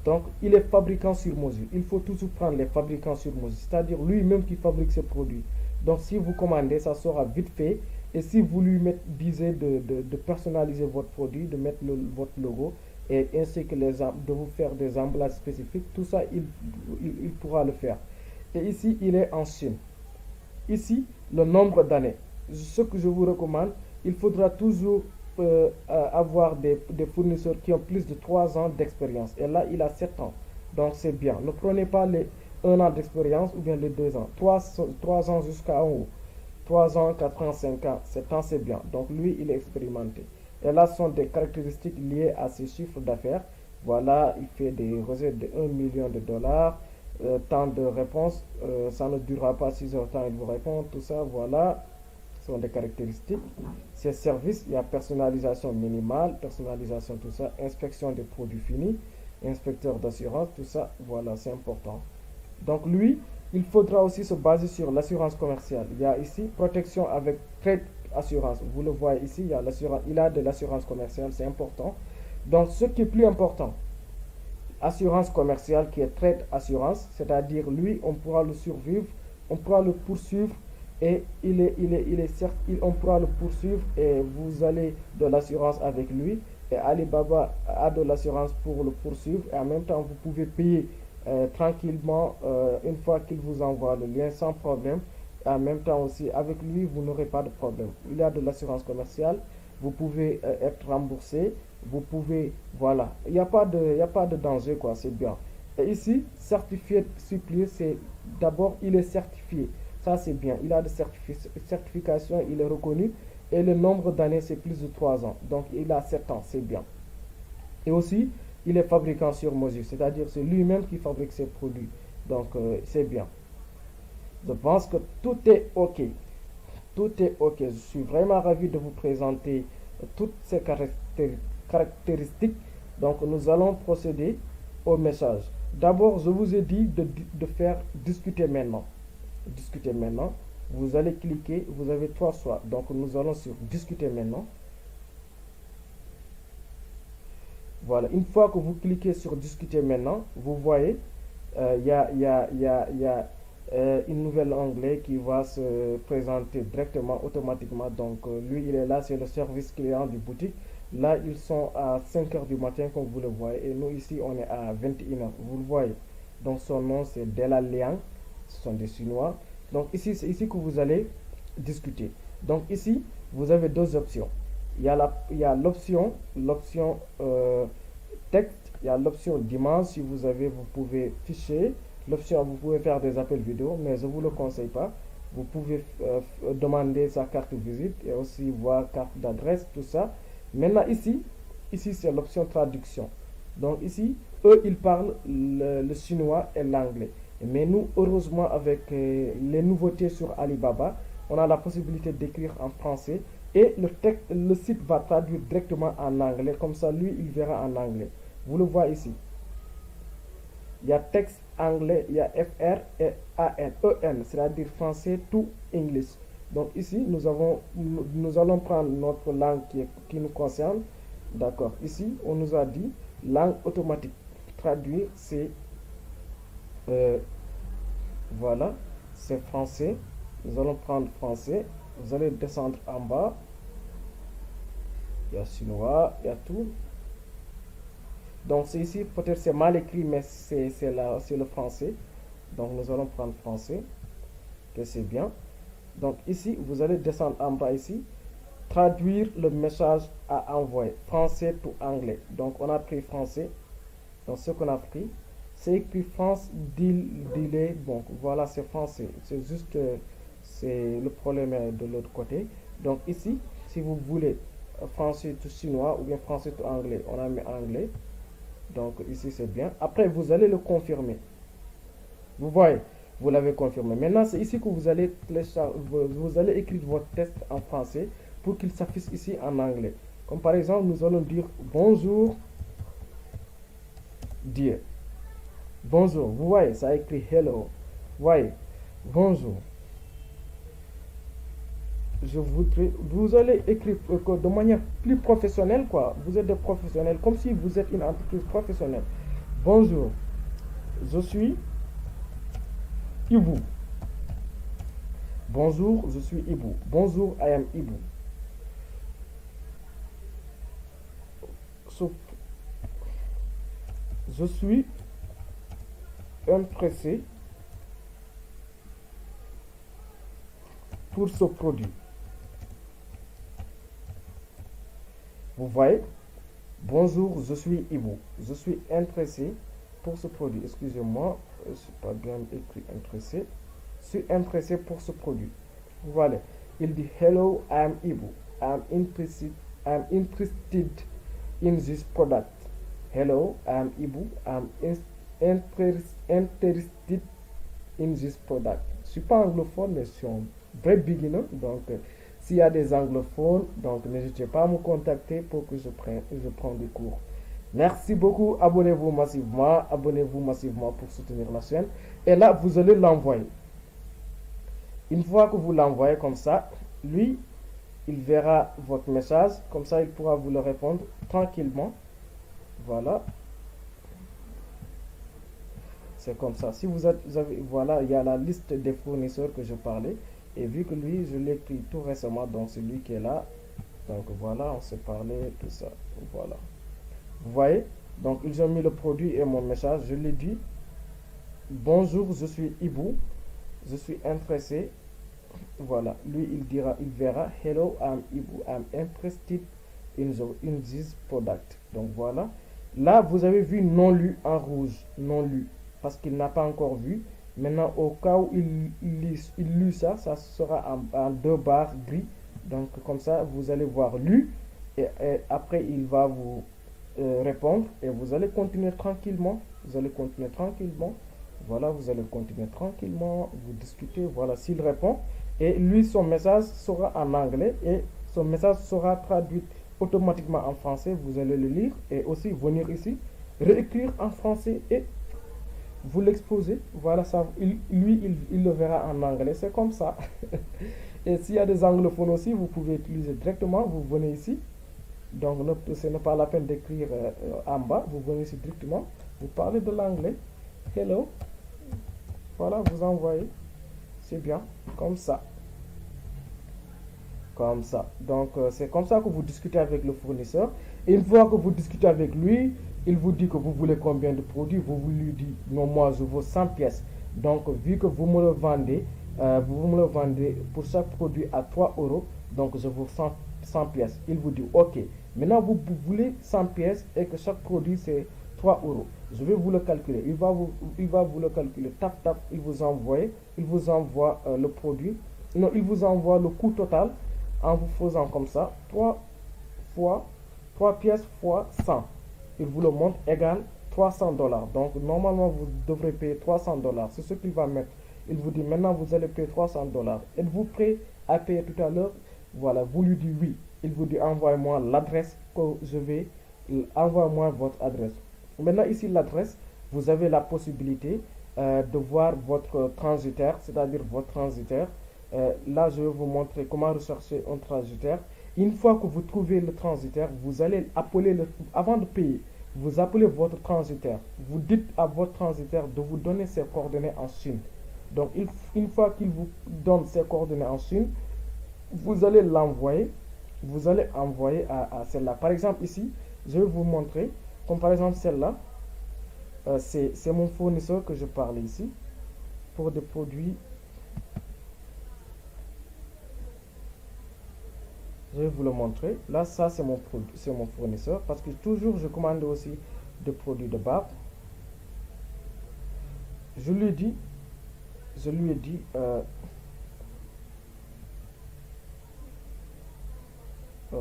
Donc, il est fabricant sur mesure. Il faut toujours prendre les fabricants sur mesure, c'est-à-dire lui-même qui fabrique ses produits. Donc, si vous commandez, ça sera vite fait. Et si vous lui visez de personnaliser votre produit, de mettre votre logo, et ainsi que de vous faire des emballages spécifiques, tout ça, il pourra le faire. Et ici, il est en Chine. Ici, le nombre d'années. Ce que je vous recommande, il faudra toujours avoir des fournisseurs qui ont plus de 3 ans d'expérience. Et là, il a 7 ans. Donc, c'est bien. Ne prenez pas les 1 an d'expérience ou bien les 2 ans. 3 ans jusqu'à en haut. 3 ans, 4 ans, 5 ans. 7 ans, c'est bien. Donc, lui, il est expérimenté. Et là, ce sont des caractéristiques liées à ses chiffres d'affaires. Voilà, il fait des recettes de 1 million de dollars. Temps de réponse, ça ne durera pas 6 heures de temps, il vous répond. Tout ça, voilà. Ce sont des caractéristiques. Ces services, il y a personnalisation minimale, personnalisation, tout ça, inspection des produits finis, inspecteur d'assurance, tout ça, voilà, c'est important. Donc lui, il faudra aussi se baser sur l'assurance commerciale. Il y a ici protection avec Trade Assurance. Vous le voyez ici, il a de l'assurance commerciale, c'est important. Donc ce qui est plus important, assurance commerciale qui est Trade Assurance, c'est-à-dire lui, on pourra le survivre, on pourra le poursuivre et on pourra le poursuivre et vous allez de l'assurance avec lui et Alibaba a de l'assurance pour le poursuivre et en même temps vous pouvez payer tranquillement une fois qu'il vous envoie le lien sans problème et en même temps aussi avec lui vous n'aurez pas de problème. Il y a de l'assurance commerciale, vous pouvez être remboursé, vous pouvez, voilà, il n'y a pas de danger quoi, c'est bien. Et ici, certifié supplier, c'est d'abord il est certifié. Ça, c'est bien. Il a de certification, il est reconnu et le nombre d'années, c'est plus de 3 ans. Donc, il a 7 ans, c'est bien. Et aussi, il est fabricant sur mesure, c'est-à-dire c'est lui-même qui fabrique ses produits. Donc, c'est bien. Je pense que tout est OK. Tout est OK. Je suis vraiment ravi de vous présenter toutes ces caractéristiques. Donc, nous allons procéder au message. D'abord, je vous ai dit de faire discuter maintenant. Discuter maintenant. Vous allez cliquer, vous avez 3 choix. Donc, nous allons sur discuter maintenant. Voilà, une fois que vous cliquez sur discuter maintenant, vous voyez, il y a une nouvelle onglet qui va se présenter directement, automatiquement. Donc, lui, il est là, c'est le service client du boutique. Là, ils sont à 5 heures du matin, comme vous le voyez. Et nous, ici, on est à 21 heures. Vous le voyez. Donc, son nom, c'est Dela Liang. Ce sont des Chinois. Donc, ici, c'est ici que vous allez discuter. Donc, ici, vous avez 2 options. Il y a l'option texte, il y a l'option d'image. Si vous avez, vous pouvez ficher. L'option, vous pouvez faire des appels vidéo, mais je ne vous le conseille pas. Vous pouvez demander sa carte de visite et aussi voir carte d'adresse, tout ça. Maintenant, ici c'est l'option traduction. Donc ici, eux, ils parlent le chinois et l'anglais. Mais nous, heureusement, avec les nouveautés sur Alibaba, on a la possibilité d'écrire en français et le site va traduire directement en anglais. Comme ça, lui, il verra en anglais. Vous le voyez ici. Il y a texte anglais, il y a FR et EN, c'est-à-dire français to English. Donc ici, nous allons prendre notre langue qui nous concerne. D'accord. Ici, on nous a dit langue automatique. Traduire, c'est voilà, c'est français. Nous allons prendre français. Vous allez descendre en bas. Il y a chinois, il y a tout. Donc c'est ici, peut-être c'est mal écrit, mais c'est le français. Donc nous allons prendre français, que c'est bien. Donc ici, vous allez descendre en bas ici, traduire le message à envoyer, français to anglais. Donc on a pris français. Donc ce qu'on a pris, c'est écrit France delay. Bon, voilà, c'est français. C'est juste, c'est le problème est de l'autre côté. Donc ici, si vous voulez français to chinois ou bien français to anglais, on a mis anglais. Donc ici c'est bien. Après vous allez le confirmer. Vous voyez, vous l'avez confirmé. Maintenant c'est ici que vous allez écrire votre test en français pour qu'il s'affiche ici en anglais. Comme par exemple nous allons dire bonjour dear. Bonjour. Vous voyez, ça écrit hello. Vous voyez, bonjour. Vous allez écrire de manière plus professionnelle, quoi. Vous êtes des professionnels, comme si vous êtes une entreprise professionnelle. Bonjour, je suis Ibu. Bonjour, je suis Ibu. Bonjour, I am Ibu. Je suis intéressé pour ce produit. Vous voyez, bonjour, je suis Ibu. Je suis intéressé pour ce produit. Excusez-moi, je ne suis pas bien écrit intéressé. Je suis intéressé pour ce produit. Voilà. Il dit hello, I am Ibu. I'm interested in this product. Hello, I am Ibu. I'm interested in this product. Je ne suis pas anglophone, mais je suis un vrai beginner. Donc, s'il y a des anglophones, donc n'hésitez pas à me contacter pour que je prenne des cours. Merci beaucoup. Abonnez-vous massivement pour soutenir la chaîne. Et là, vous allez l'envoyer. Une fois que vous l'envoyez comme ça, lui, il verra votre message. Comme ça, il pourra vous le répondre tranquillement. Voilà. C'est comme ça. Si vous avez, voilà, il y a la liste des fournisseurs que je parlais. Et vu que lui, je l'ai pris tout récemment, donc c'est lui qui est là. Donc voilà, on s'est parlé, tout ça. Voilà. Vous voyez? Donc ils ont mis le produit et mon message. Je lui ai dit, bonjour, je suis Ibu. Je suis intéressé. Voilà. Lui, il verra, hello, I'm Ibu. I'm interested in this product. Donc voilà. Là, vous avez vu non lu en rouge. Non lu. Parce qu'il n'a pas encore vu. Maintenant, au cas où il lit ça, ça sera en 2 barres gris. Donc comme ça, vous allez voir lui et après il va vous répondre et vous allez continuer tranquillement. Vous allez continuer tranquillement. Voilà, vous allez continuer tranquillement, vous discutez, voilà, s'il répond. Et lui, son message sera en anglais et son message sera traduit automatiquement en français. Vous allez le lire et aussi venir ici, réécrire en français et vous l'exposez. Voilà, ça, il le verra en anglais. C'est comme ça. Et s'il y a des anglophones aussi, vous pouvez utiliser directement. Vous venez ici. Donc, ce n'est pas la peine d'écrire en bas. Vous venez ici directement. Vous parlez de l'anglais. Hello. Voilà, vous envoyez. C'est bien. Comme ça. Comme ça. Donc, c'est comme ça que vous discutez avec le fournisseur. Et une fois que vous discutez avec lui, il vous dit que vous voulez combien de produits. Vous lui dites, non, moi, je veux 100 pièces. Donc, vu que vous me le vendez, pour chaque produit à 3 euros. Donc, je veux 100 pièces. Il vous dit, OK. Maintenant, vous voulez 100 pièces et que chaque produit, c'est 3 euros. Je vais vous le calculer. Il va vous le calculer. Tap, tap, il vous envoie le produit. Non, il vous envoie le coût total en vous faisant comme ça. 3 pièces fois 100. Il vous le montre égal 300 dollars. Donc, normalement, vous devrez payer 300 dollars. C'est ce qu'il va mettre. Il vous dit, maintenant, vous allez payer 300 dollars. Êtes-vous prêt à payer tout à l'heure? Voilà, vous lui dites oui. Il vous dit, envoyez-moi l'adresse que je vais. Envoyez-moi votre adresse. Maintenant, ici, l'adresse, vous avez la possibilité de voir votre transitaire, c'est-à-dire votre transitaire. Là, je vais vous montrer comment rechercher un transitaire. Une fois que vous trouvez le transitaire, vous allez appeler, avant de payer, vous appelez votre transitaire. Vous dites à votre transitaire de vous donner ses coordonnées en Chine. Donc, une fois qu'il vous donne ses coordonnées en Chine, vous allez l'envoyer. Vous allez envoyer à celle-là. Par exemple, ici, je vais vous montrer. Comme par exemple celle-là. C'est mon fournisseur que je parle ici. Pour des produits. Je vais vous le montrer. Là, ça, c'est mon fournisseur. Parce que toujours, je commande aussi des produits de barbe. Je lui ai dit,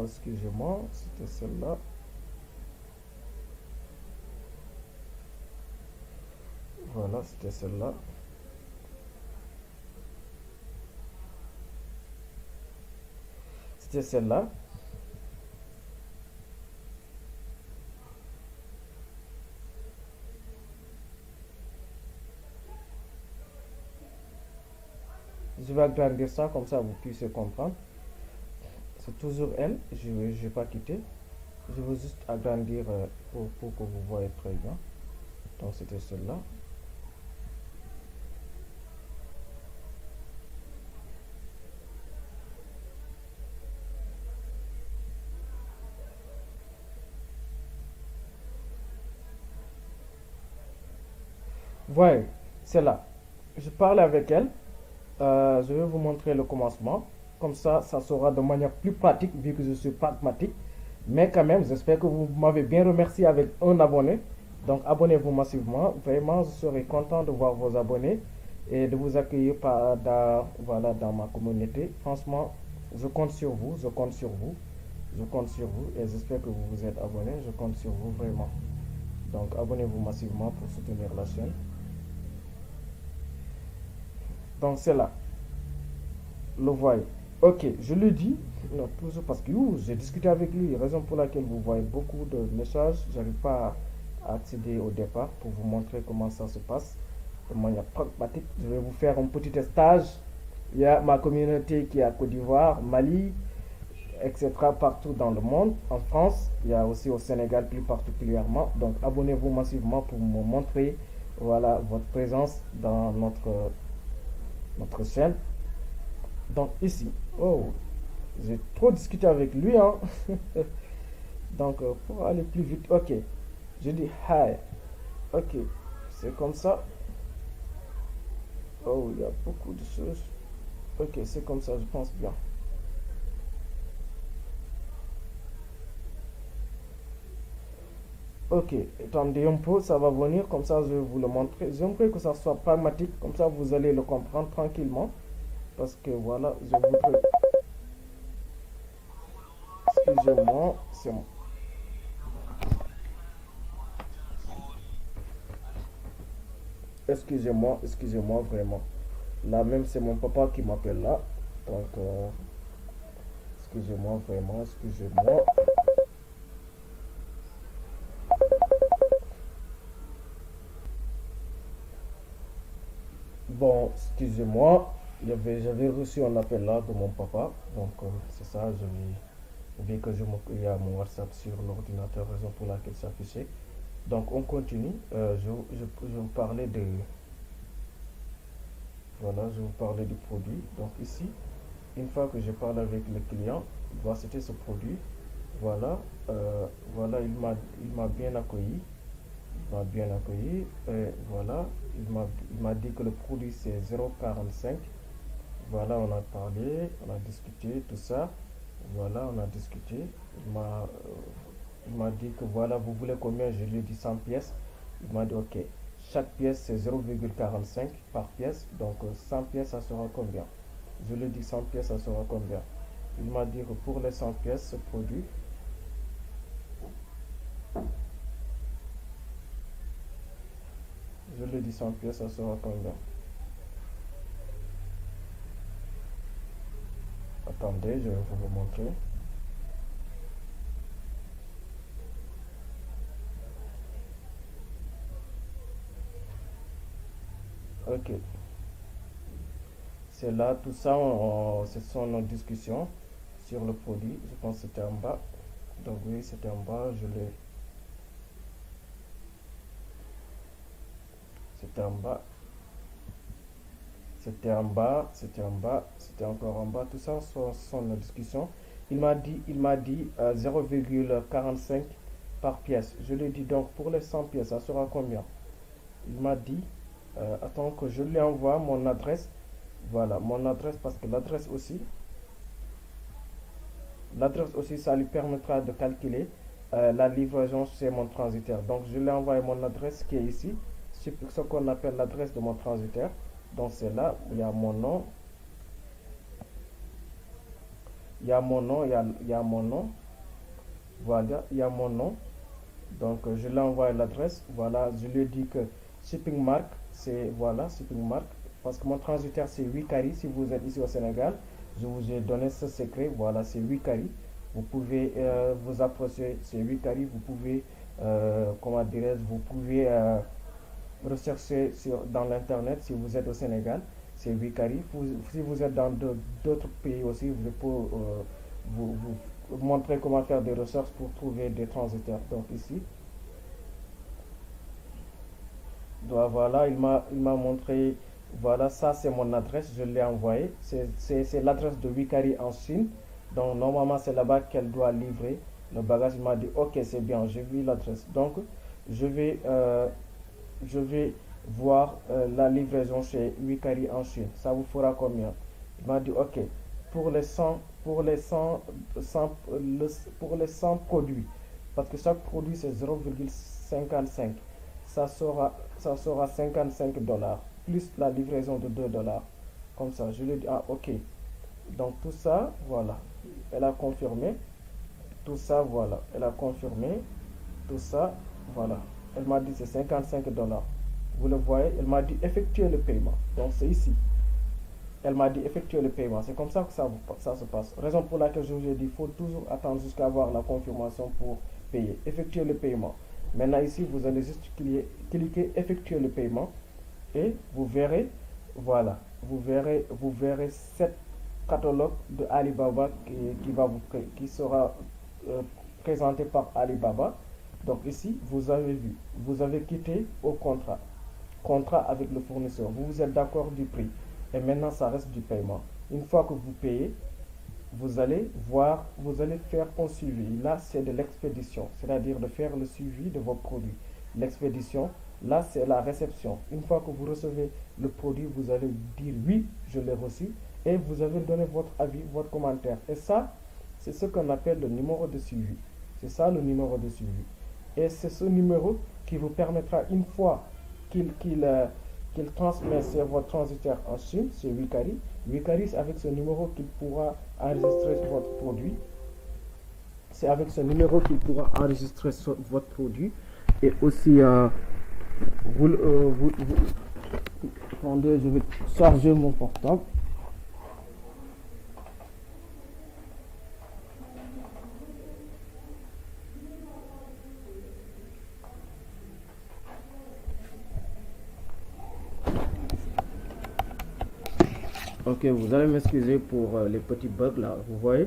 excusez-moi, c'était celle-là. Voilà, c'était celle-là. C'était celle-là. Je vais agrandir ça, comme ça vous puissiez comprendre. C'est toujours elle, je ne vais pas quitter. Je veux juste agrandir pour que vous voyez très bien. Donc c'était celle-là. Voyez, celle-là. Je parle avec elle. Je vais vous montrer le commencement. Comme ça sera de manière plus pratique vu que je suis pragmatique. Mais quand même, j'espère que vous m'avez bien remercié avec un abonné. Donc abonnez-vous massivement. Vraiment, je serai content de voir vos abonnés et de vous accueillir voilà, dans ma communauté. Franchement, je compte sur vous, je compte sur vous, je compte sur vous et j'espère que vous vous êtes abonnés. Je compte sur vous vraiment. Donc abonnez-vous massivement pour soutenir la chaîne. Donc c'est là. Le voyez. Ok, je lui dis, non, toujours parce que j'ai discuté avec lui, raison pour laquelle vous voyez beaucoup de messages. J'arrive pas à accéder au départ pour vous montrer comment ça se passe de manière pragmatique. Je vais vous faire un petit stage. Il y a ma communauté qui est à Côte d'Ivoire, Mali, etc. partout dans le monde. En France, il y a aussi au Sénégal plus particulièrement. Donc abonnez-vous massivement pour me montrer voilà, votre présence dans notre chaîne. Donc ici, oh, j'ai trop discuté avec lui, hein. Donc pour aller plus vite, ok, je dis hi, ok, c'est comme ça. Oh, il y a beaucoup de choses. Ok, c'est comme ça, je pense bien. Ok, attendez un peu, ça va venir, comme ça je vais vous le montrer. J'aimerais que ça soit pragmatique, comme ça vous allez le comprendre tranquillement. Parce que voilà, je voudrais... excusez-moi, c'est moi. Excusez-moi vraiment. Là même c'est mon papa qui m'appelle là. Donc excusez-moi vraiment, excusez-moi. Bon, excusez-moi. J'avais reçu un appel là de mon papa. Donc c'est ça, vu que il y a mon WhatsApp sur l'ordinateur, raison pour laquelle c'est affiché. Donc on continue. Je vous parlais de, voilà, je vous parlais du produit. Donc ici, une fois que je parle avec le client, il va acheter ce produit. Voilà, voilà, il m'a bien accueilli. Il m'a bien accueilli. Et voilà, il m'a dit que le produit c'est 0,45. Voilà, on a parlé, on a discuté, tout ça. Voilà, on a discuté. Il m'a dit que voilà, vous voulez combien? Je lui ai dit 100 pièces. Il m'a dit ok. Chaque pièce c'est 0,45 par pièce. Donc 100 pièces, ça sera combien? Je lui ai dit 100 pièces, ça sera combien? Il m'a dit que pour les 100 pièces, ce produit, je lui ai dit 100 pièces, ça sera combien? Attendez, je vais vous le montrer. Ok, c'est là, tout ça, ce sont nos discussions sur le produit. Je pense que c'était en bas. Donc oui, c'était en bas, c'était en bas, c'était en bas, c'était encore en bas. Tout ça, ce sont nos discussions. Il m'a dit 0,45 par pièce. Je lui ai dit donc pour les 100 pièces, ça sera combien? Il m'a dit, attends que je lui envoie mon adresse. Voilà, mon adresse parce que l'adresse aussi, ça lui permettra de calculer la livraison chez mon transitaire. Donc, je lui ai envoyé mon adresse qui est ici, ce qu'on appelle l'adresse de mon transitaire. Donc, c'est là, il y a mon nom, il y a mon nom, il y a mon nom. Voilà, il y a mon nom. Donc, je lui ai envoyé l'adresse. Voilà, je lui ai dit que shipping mark, c'est voilà, shipping mark. Parce que mon transitaire, c'est Wikari. Si vous êtes ici au Sénégal, je vous ai donné ce secret. Voilà, c'est Wikari. Vous pouvez vous approcher, c'est Wikari. Vous pouvez, comment dirais-je, vous pouvez rechercher dans l'internet si vous êtes au Sénégal. C'est Wikari. Si vous êtes dans d'autres pays aussi, vous pouvez vous montrer comment faire des recherches pour trouver des transitaires. Donc ici, donc, voilà, il m'a montré, voilà, ça c'est mon adresse, je l'ai envoyé. C'est l'adresse de Wikari en Chine. Donc normalement c'est là-bas qu'elle doit livrer le bagage. Il m'a dit ok c'est bien, j'ai vu l'adresse. Donc je vais, euh, je vais voir la livraison chez Wikari en Chine. Ça vous fera combien? Il m'a dit ok, pour les 100, pour les 100 produits, parce que chaque produit c'est 0,55, ça sera 55 dollars, plus la livraison de 2 dollars. Comme ça, je lui ai dit, ah ok. Donc tout ça, voilà. Elle a confirmé. Tout ça, voilà. Elle a confirmé. Tout ça, voilà. Elle m'a dit c'est 55 dollars. Vous le voyez, elle m'a dit effectuer le paiement. Donc c'est ici. Elle m'a dit effectuer le paiement. C'est comme ça que ça se passe. Raison pour laquelle je vous ai dit, il faut toujours attendre jusqu'à avoir la confirmation pour payer. Effectuer le paiement. Maintenant ici, vous allez juste cliquer effectuer le paiement et vous verrez, voilà, vous verrez cette catalogue de Alibaba qui sera présenté par Alibaba. Donc ici, vous avez vu, vous avez quitté au contrat avec le fournisseur. Vous vous êtes d'accord du prix. Et maintenant, ça reste du paiement. Une fois que vous payez, vous allez voir, vous allez faire un suivi. Là, c'est de l'expédition, c'est-à-dire de faire le suivi de vos produits. L'expédition, là, c'est la réception. Une fois que vous recevez le produit, vous allez dire oui, je l'ai reçu, et vous avez donné votre avis, votre commentaire. Et ça, c'est ce qu'on appelle le numéro de suivi. C'est ça le numéro de suivi. Et c'est ce numéro qui vous permettra, une fois qu'il transmet sur votre transitaire en Chine, c'est Wikari, avec ce numéro qu'il pourra enregistrer votre produit c'est avec ce numéro qu'il pourra enregistrer votre produit. Et aussi, attendez, je vais charger mon portable. Ok, vous allez m'excuser pour les petits bugs là, vous voyez.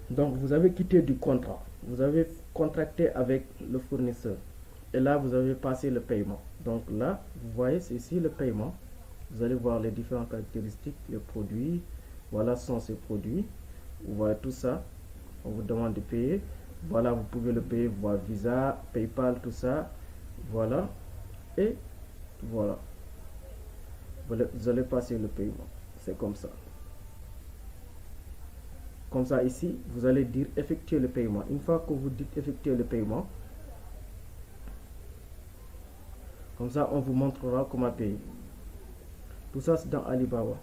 Donc, vous avez quitté du contrat. Vous avez contracté avec le fournisseur. Et là, vous avez passé le paiement. Donc là, vous voyez, c'est ici le paiement. Vous allez voir les différentes caractéristiques, les produits. Voilà, ce sont ces produits. Vous voyez tout ça. On vous demande de payer. Voilà, vous pouvez le payer, voir Visa, PayPal, tout ça. Voilà. Et voilà. Vous allez passer le paiement. C'est comme ça. Comme ça, ici, vous allez dire effectuer le paiement. Une fois que vous dites effectuer le paiement, comme ça, on vous montrera comment payer. Tout ça, c'est dans Alibaba.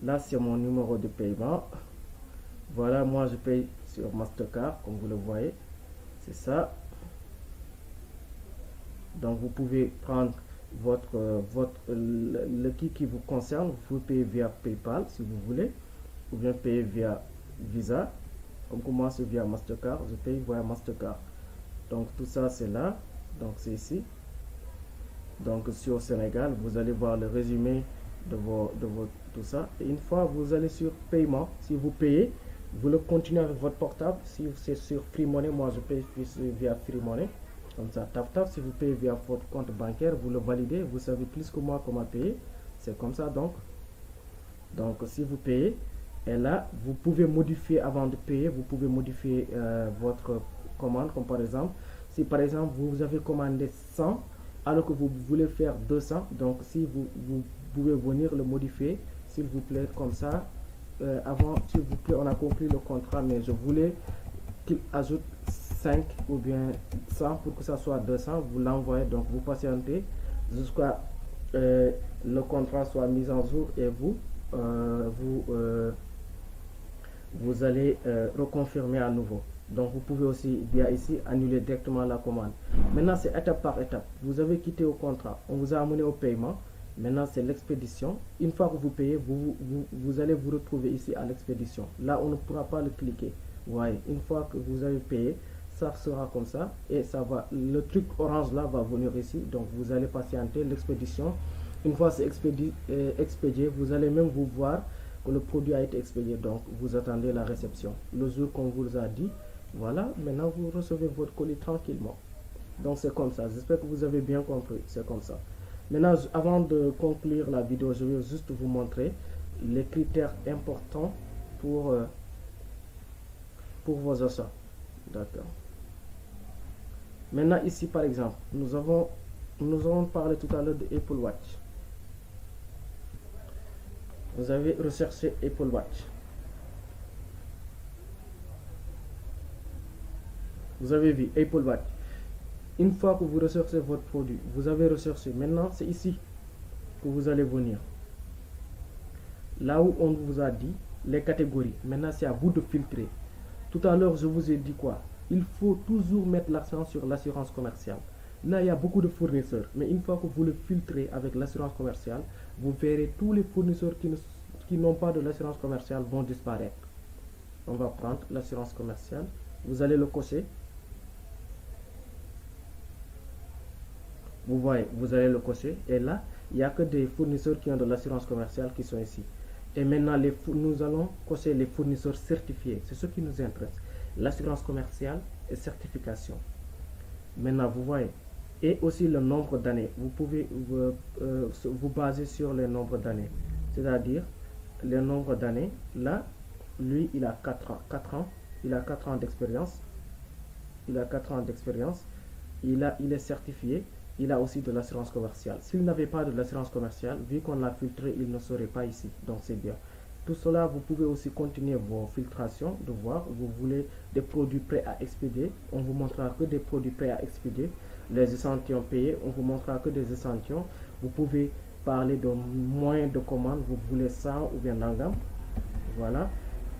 Là, c'est mon numéro de paiement. Voilà, moi, je paye sur Mastercard, comme vous le voyez. C'est ça. Donc, vous pouvez prendre le qui vous concerne. Vous pouvez payer via PayPal, si vous voulez. Ou bien payer via Visa. Comme moi, c'est via Mastercard. Je paye via Mastercard. Donc, tout ça, c'est là. Donc, c'est ici. Donc, sur Sénégal, vous allez voir le résumé de tout ça. Et une fois, vous allez sur paiement. Si vous payez, vous le continuez avec votre portable. Si c'est sur Free Money, moi, je paye via Free Money. Comme ça, tap. Si vous payez via votre compte bancaire, vous le validez. Vous savez plus que moi comment payer. C'est comme ça, donc. Donc, si vous payez, et là, vous pouvez modifier avant de payer. Vous pouvez modifier votre commande. Comme par exemple, si par exemple, vous avez commandé 100, alors que vous voulez faire 200, donc si vous pouvez venir le modifier, s'il vous plaît, comme ça. Avant, s'il vous plaît, on a compris le contrat, mais je voulais qu'il ajoute 5 ou bien 100 pour que ça soit 200. Vous l'envoyez, donc vous patientez jusqu'à le contrat soit mis en jour et vous allez reconfirmer à nouveau. Donc vous pouvez aussi via ici annuler directement la commande. Maintenant c'est étape par étape. Vous avez quitté au contrat, on vous a amené au paiement. Maintenant c'est l'expédition. Une fois que vous payez, vous allez vous retrouver ici à l'expédition. Là on ne pourra pas le cliquer. Vous voyez, une fois que vous avez payé, ça sera comme ça et ça va. Le truc orange là va venir ici. Donc vous allez patienter l'expédition. Une fois c'est expédié, vous allez même vous voir que le produit a été expédié. Donc vous attendez la réception. Le jour qu'on vous a dit. Voilà, maintenant vous recevez votre colis tranquillement. Donc c'est comme ça, j'espère que vous avez bien compris, c'est comme ça. Maintenant, avant de conclure la vidéo, je vais juste vous montrer les critères importants pour vos achats. D'accord. Maintenant ici par exemple, nous avons parlé tout à l'heure de Apple Watch. Vous avez recherché Apple Watch. Vous avez vu Apple Watch. Une fois que vous recherchez votre produit, vous avez recherché. Maintenant, c'est ici que vous allez venir. Là où on vous a dit les catégories. Maintenant, c'est à vous de filtrer. Tout à l'heure, je vous ai dit quoi? Il faut toujours mettre l'accent sur l'assurance commerciale. Là, il y a beaucoup de fournisseurs. Mais une fois que vous le filtrez avec l'assurance commerciale, vous verrez tous les fournisseurs qui n'ont pas de l'assurance commerciale vont disparaître. On va prendre l'assurance commerciale. Vous allez le cocher. Vous voyez, vous allez le cocher. Et là, il n'y a que des fournisseurs qui ont de l'assurance commerciale qui sont ici. Et maintenant, nous allons cocher les fournisseurs certifiés. C'est ce qui nous intéresse. L'assurance commerciale et certification. Maintenant, vous voyez. Et aussi le nombre d'années. Vous pouvez vous baser sur le nombre d'années. C'est-à-dire, le nombre d'années. Là, lui, il a 4 ans. 4 ans. Il a 4 ans d'expérience. Il a 4 ans d'expérience. Il est certifié. Il a aussi de l'assurance commerciale. S'il n'avait pas de l'assurance commerciale, vu qu'on l'a filtré, il ne serait pas ici. Donc c'est bien. Tout cela, vous pouvez aussi continuer vos filtrations, de voir. Vous voulez des produits prêts à expédier. On vous montrera que des produits prêts à expédier. Les échantillons payés, on vous montrera que des échantillons. Vous pouvez parler de moyens de commande. Vous voulez ça ou bien langam. Voilà.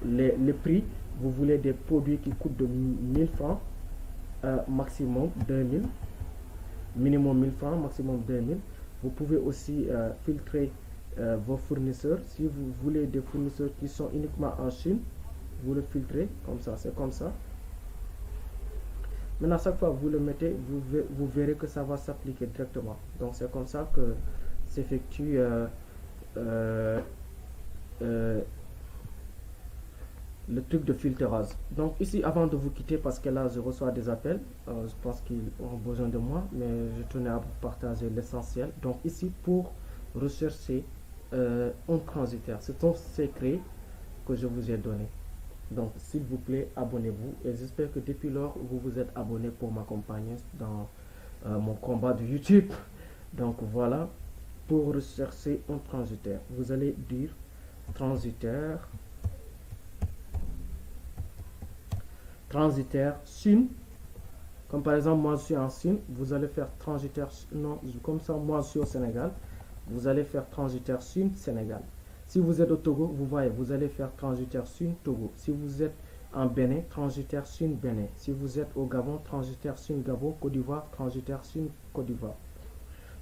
Les prix. vous voulez des produits qui coûtent de 1000 francs, maximum 2000, minimum 1000 francs, maximum 2000. Vous pouvez aussi filtrer vos fournisseurs. Si vous voulez des fournisseurs qui sont uniquement en Chine, vous le filtrez comme ça, c'est comme ça. Maintenant, à chaque fois que vous le mettez, vous verrez que ça va s'appliquer directement. Donc, c'est comme ça que s'effectue le truc de filtrage. Donc, ici, avant de vous quitter, parce que là, je reçois des appels, je pense qu'ils ont besoin de moi, mais je tenais à vous partager l'essentiel. Donc, ici, pour rechercher un transitaire, c'est un secret que je vous ai donné. Donc, s'il vous plaît, abonnez-vous. Et j'espère que depuis lors, vous vous êtes abonné pour m'accompagner dans mon combat de YouTube. Donc, voilà. Pour rechercher un transitaire, vous allez dire transitaire Chine. Comme par exemple, moi, je suis en Chine. Vous allez faire transitaire... Non, comme ça, moi, je suis au Sénégal. Vous allez faire transitaire Chine, Sénégal. Si vous êtes au Togo, vous voyez, vous allez faire transitaire Chine, Togo. Si vous êtes en Bénin, transitaire Chine, Bénin. Si vous êtes au Gabon, transitaire Chine, Gabon, Côte d'Ivoire, transitaire Chine, Côte d'Ivoire.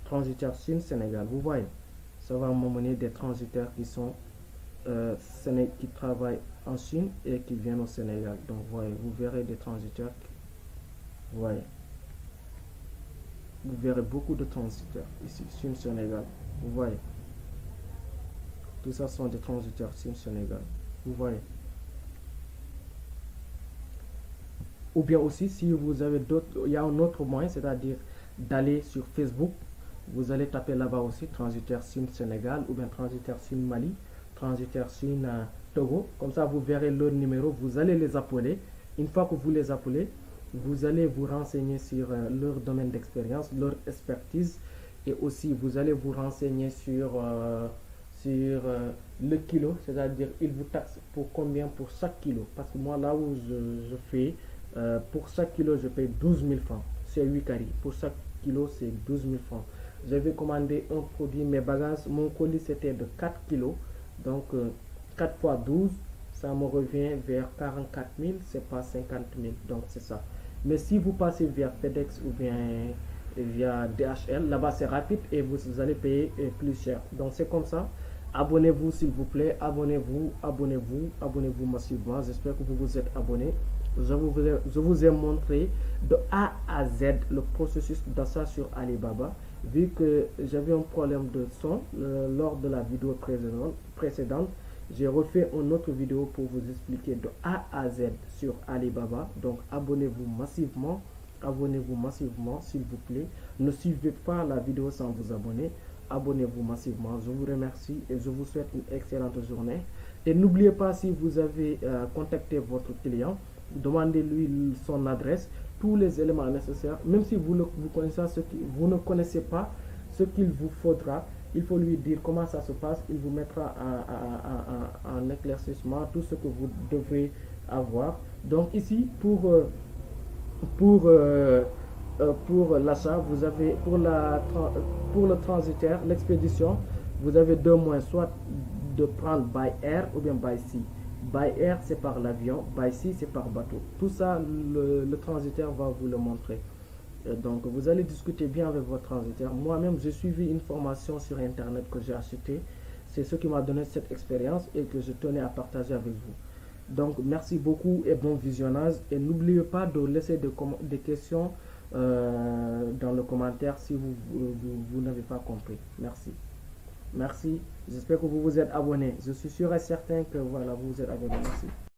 Transitaire Chine, Sénégal. Vous voyez, ça va m'emmener des transitaires qui sont qui travaillent en Chine et qui viennent au Sénégal. Donc, voyez, vous verrez des transitaires. Vous voyez. Vous verrez beaucoup de transitaires ici, Chine, Sénégal. Vous voyez. Tout ça sont des transitaires Chine-Sénégal. Vous voyez. Ou bien aussi, si vous avez d'autres, il y a un autre moyen, c'est-à-dire d'aller sur Facebook. Vous allez taper là-bas aussi transitaire Chine-Sénégal ou bien transitaire Chine-Mali, transitaire Chine-Togo. Comme ça, vous verrez leur numéro. Vous allez les appeler. Une fois que vous les appelez, vous allez vous renseigner sur leur domaine d'expérience, leur expertise. Et aussi, vous allez vous renseigner sur le kilo, c'est-à-dire il vous taxe pour combien pour chaque kilo. Parce que moi, là où je fais, pour chaque kilo, je paye 12 000 francs. C'est 8 carrés. Pour chaque kilo, c'est 12 000 francs. J'avais commandé un produit, mes bagages, mon colis c'était de 4 kilos. Donc, 4 fois 12, ça me revient vers 44 000, c'est pas 50 000. Donc, c'est ça. Mais si vous passez via FedEx ou bien via DHL, là-bas c'est rapide et vous allez payer plus cher. Donc, c'est comme ça. Abonnez-vous s'il vous plaît, abonnez-vous massivement. J'espère que vous vous êtes abonnés. Je vous ai montré de A à Z le processus d'achat sur Alibaba. Vu que j'avais un problème de son lors de la vidéo précédente, j'ai refait une autre vidéo pour vous expliquer de A à Z sur Alibaba. Donc abonnez-vous massivement s'il vous plaît. Ne suivez pas la vidéo sans vous abonner. Abonnez-vous massivement. Je vous remercie et je vous souhaite une excellente journée. Et n'oubliez pas, si vous avez contacté votre client, demandez-lui son adresse, tous les éléments nécessaires. Même si vous ne connaissez pas ce qu'il vous faudra, il faut lui dire comment ça se passe. Il vous mettra en éclaircissement tout ce que vous devrez avoir. Donc ici, pour l'achat, vous avez pour le transitaire, l'expédition, vous avez deux moyens, soit de prendre by air ou bien by sea. By air, c'est par l'avion, by sea, c'est par bateau. Tout ça, le transitaire va vous le montrer. Donc, vous allez discuter bien avec votre transitaire. Moi-même, j'ai suivi une formation sur Internet que j'ai achetée. C'est ce qui m'a donné cette expérience et que je tenais à partager avec vous. Donc, merci beaucoup et bon visionnage. Et n'oubliez pas de laisser des questions dans le commentaire si vous n'avez pas compris. Merci. Merci. J'espère que vous vous êtes abonné. Je suis sûr et certain que voilà, vous vous êtes abonné. Merci.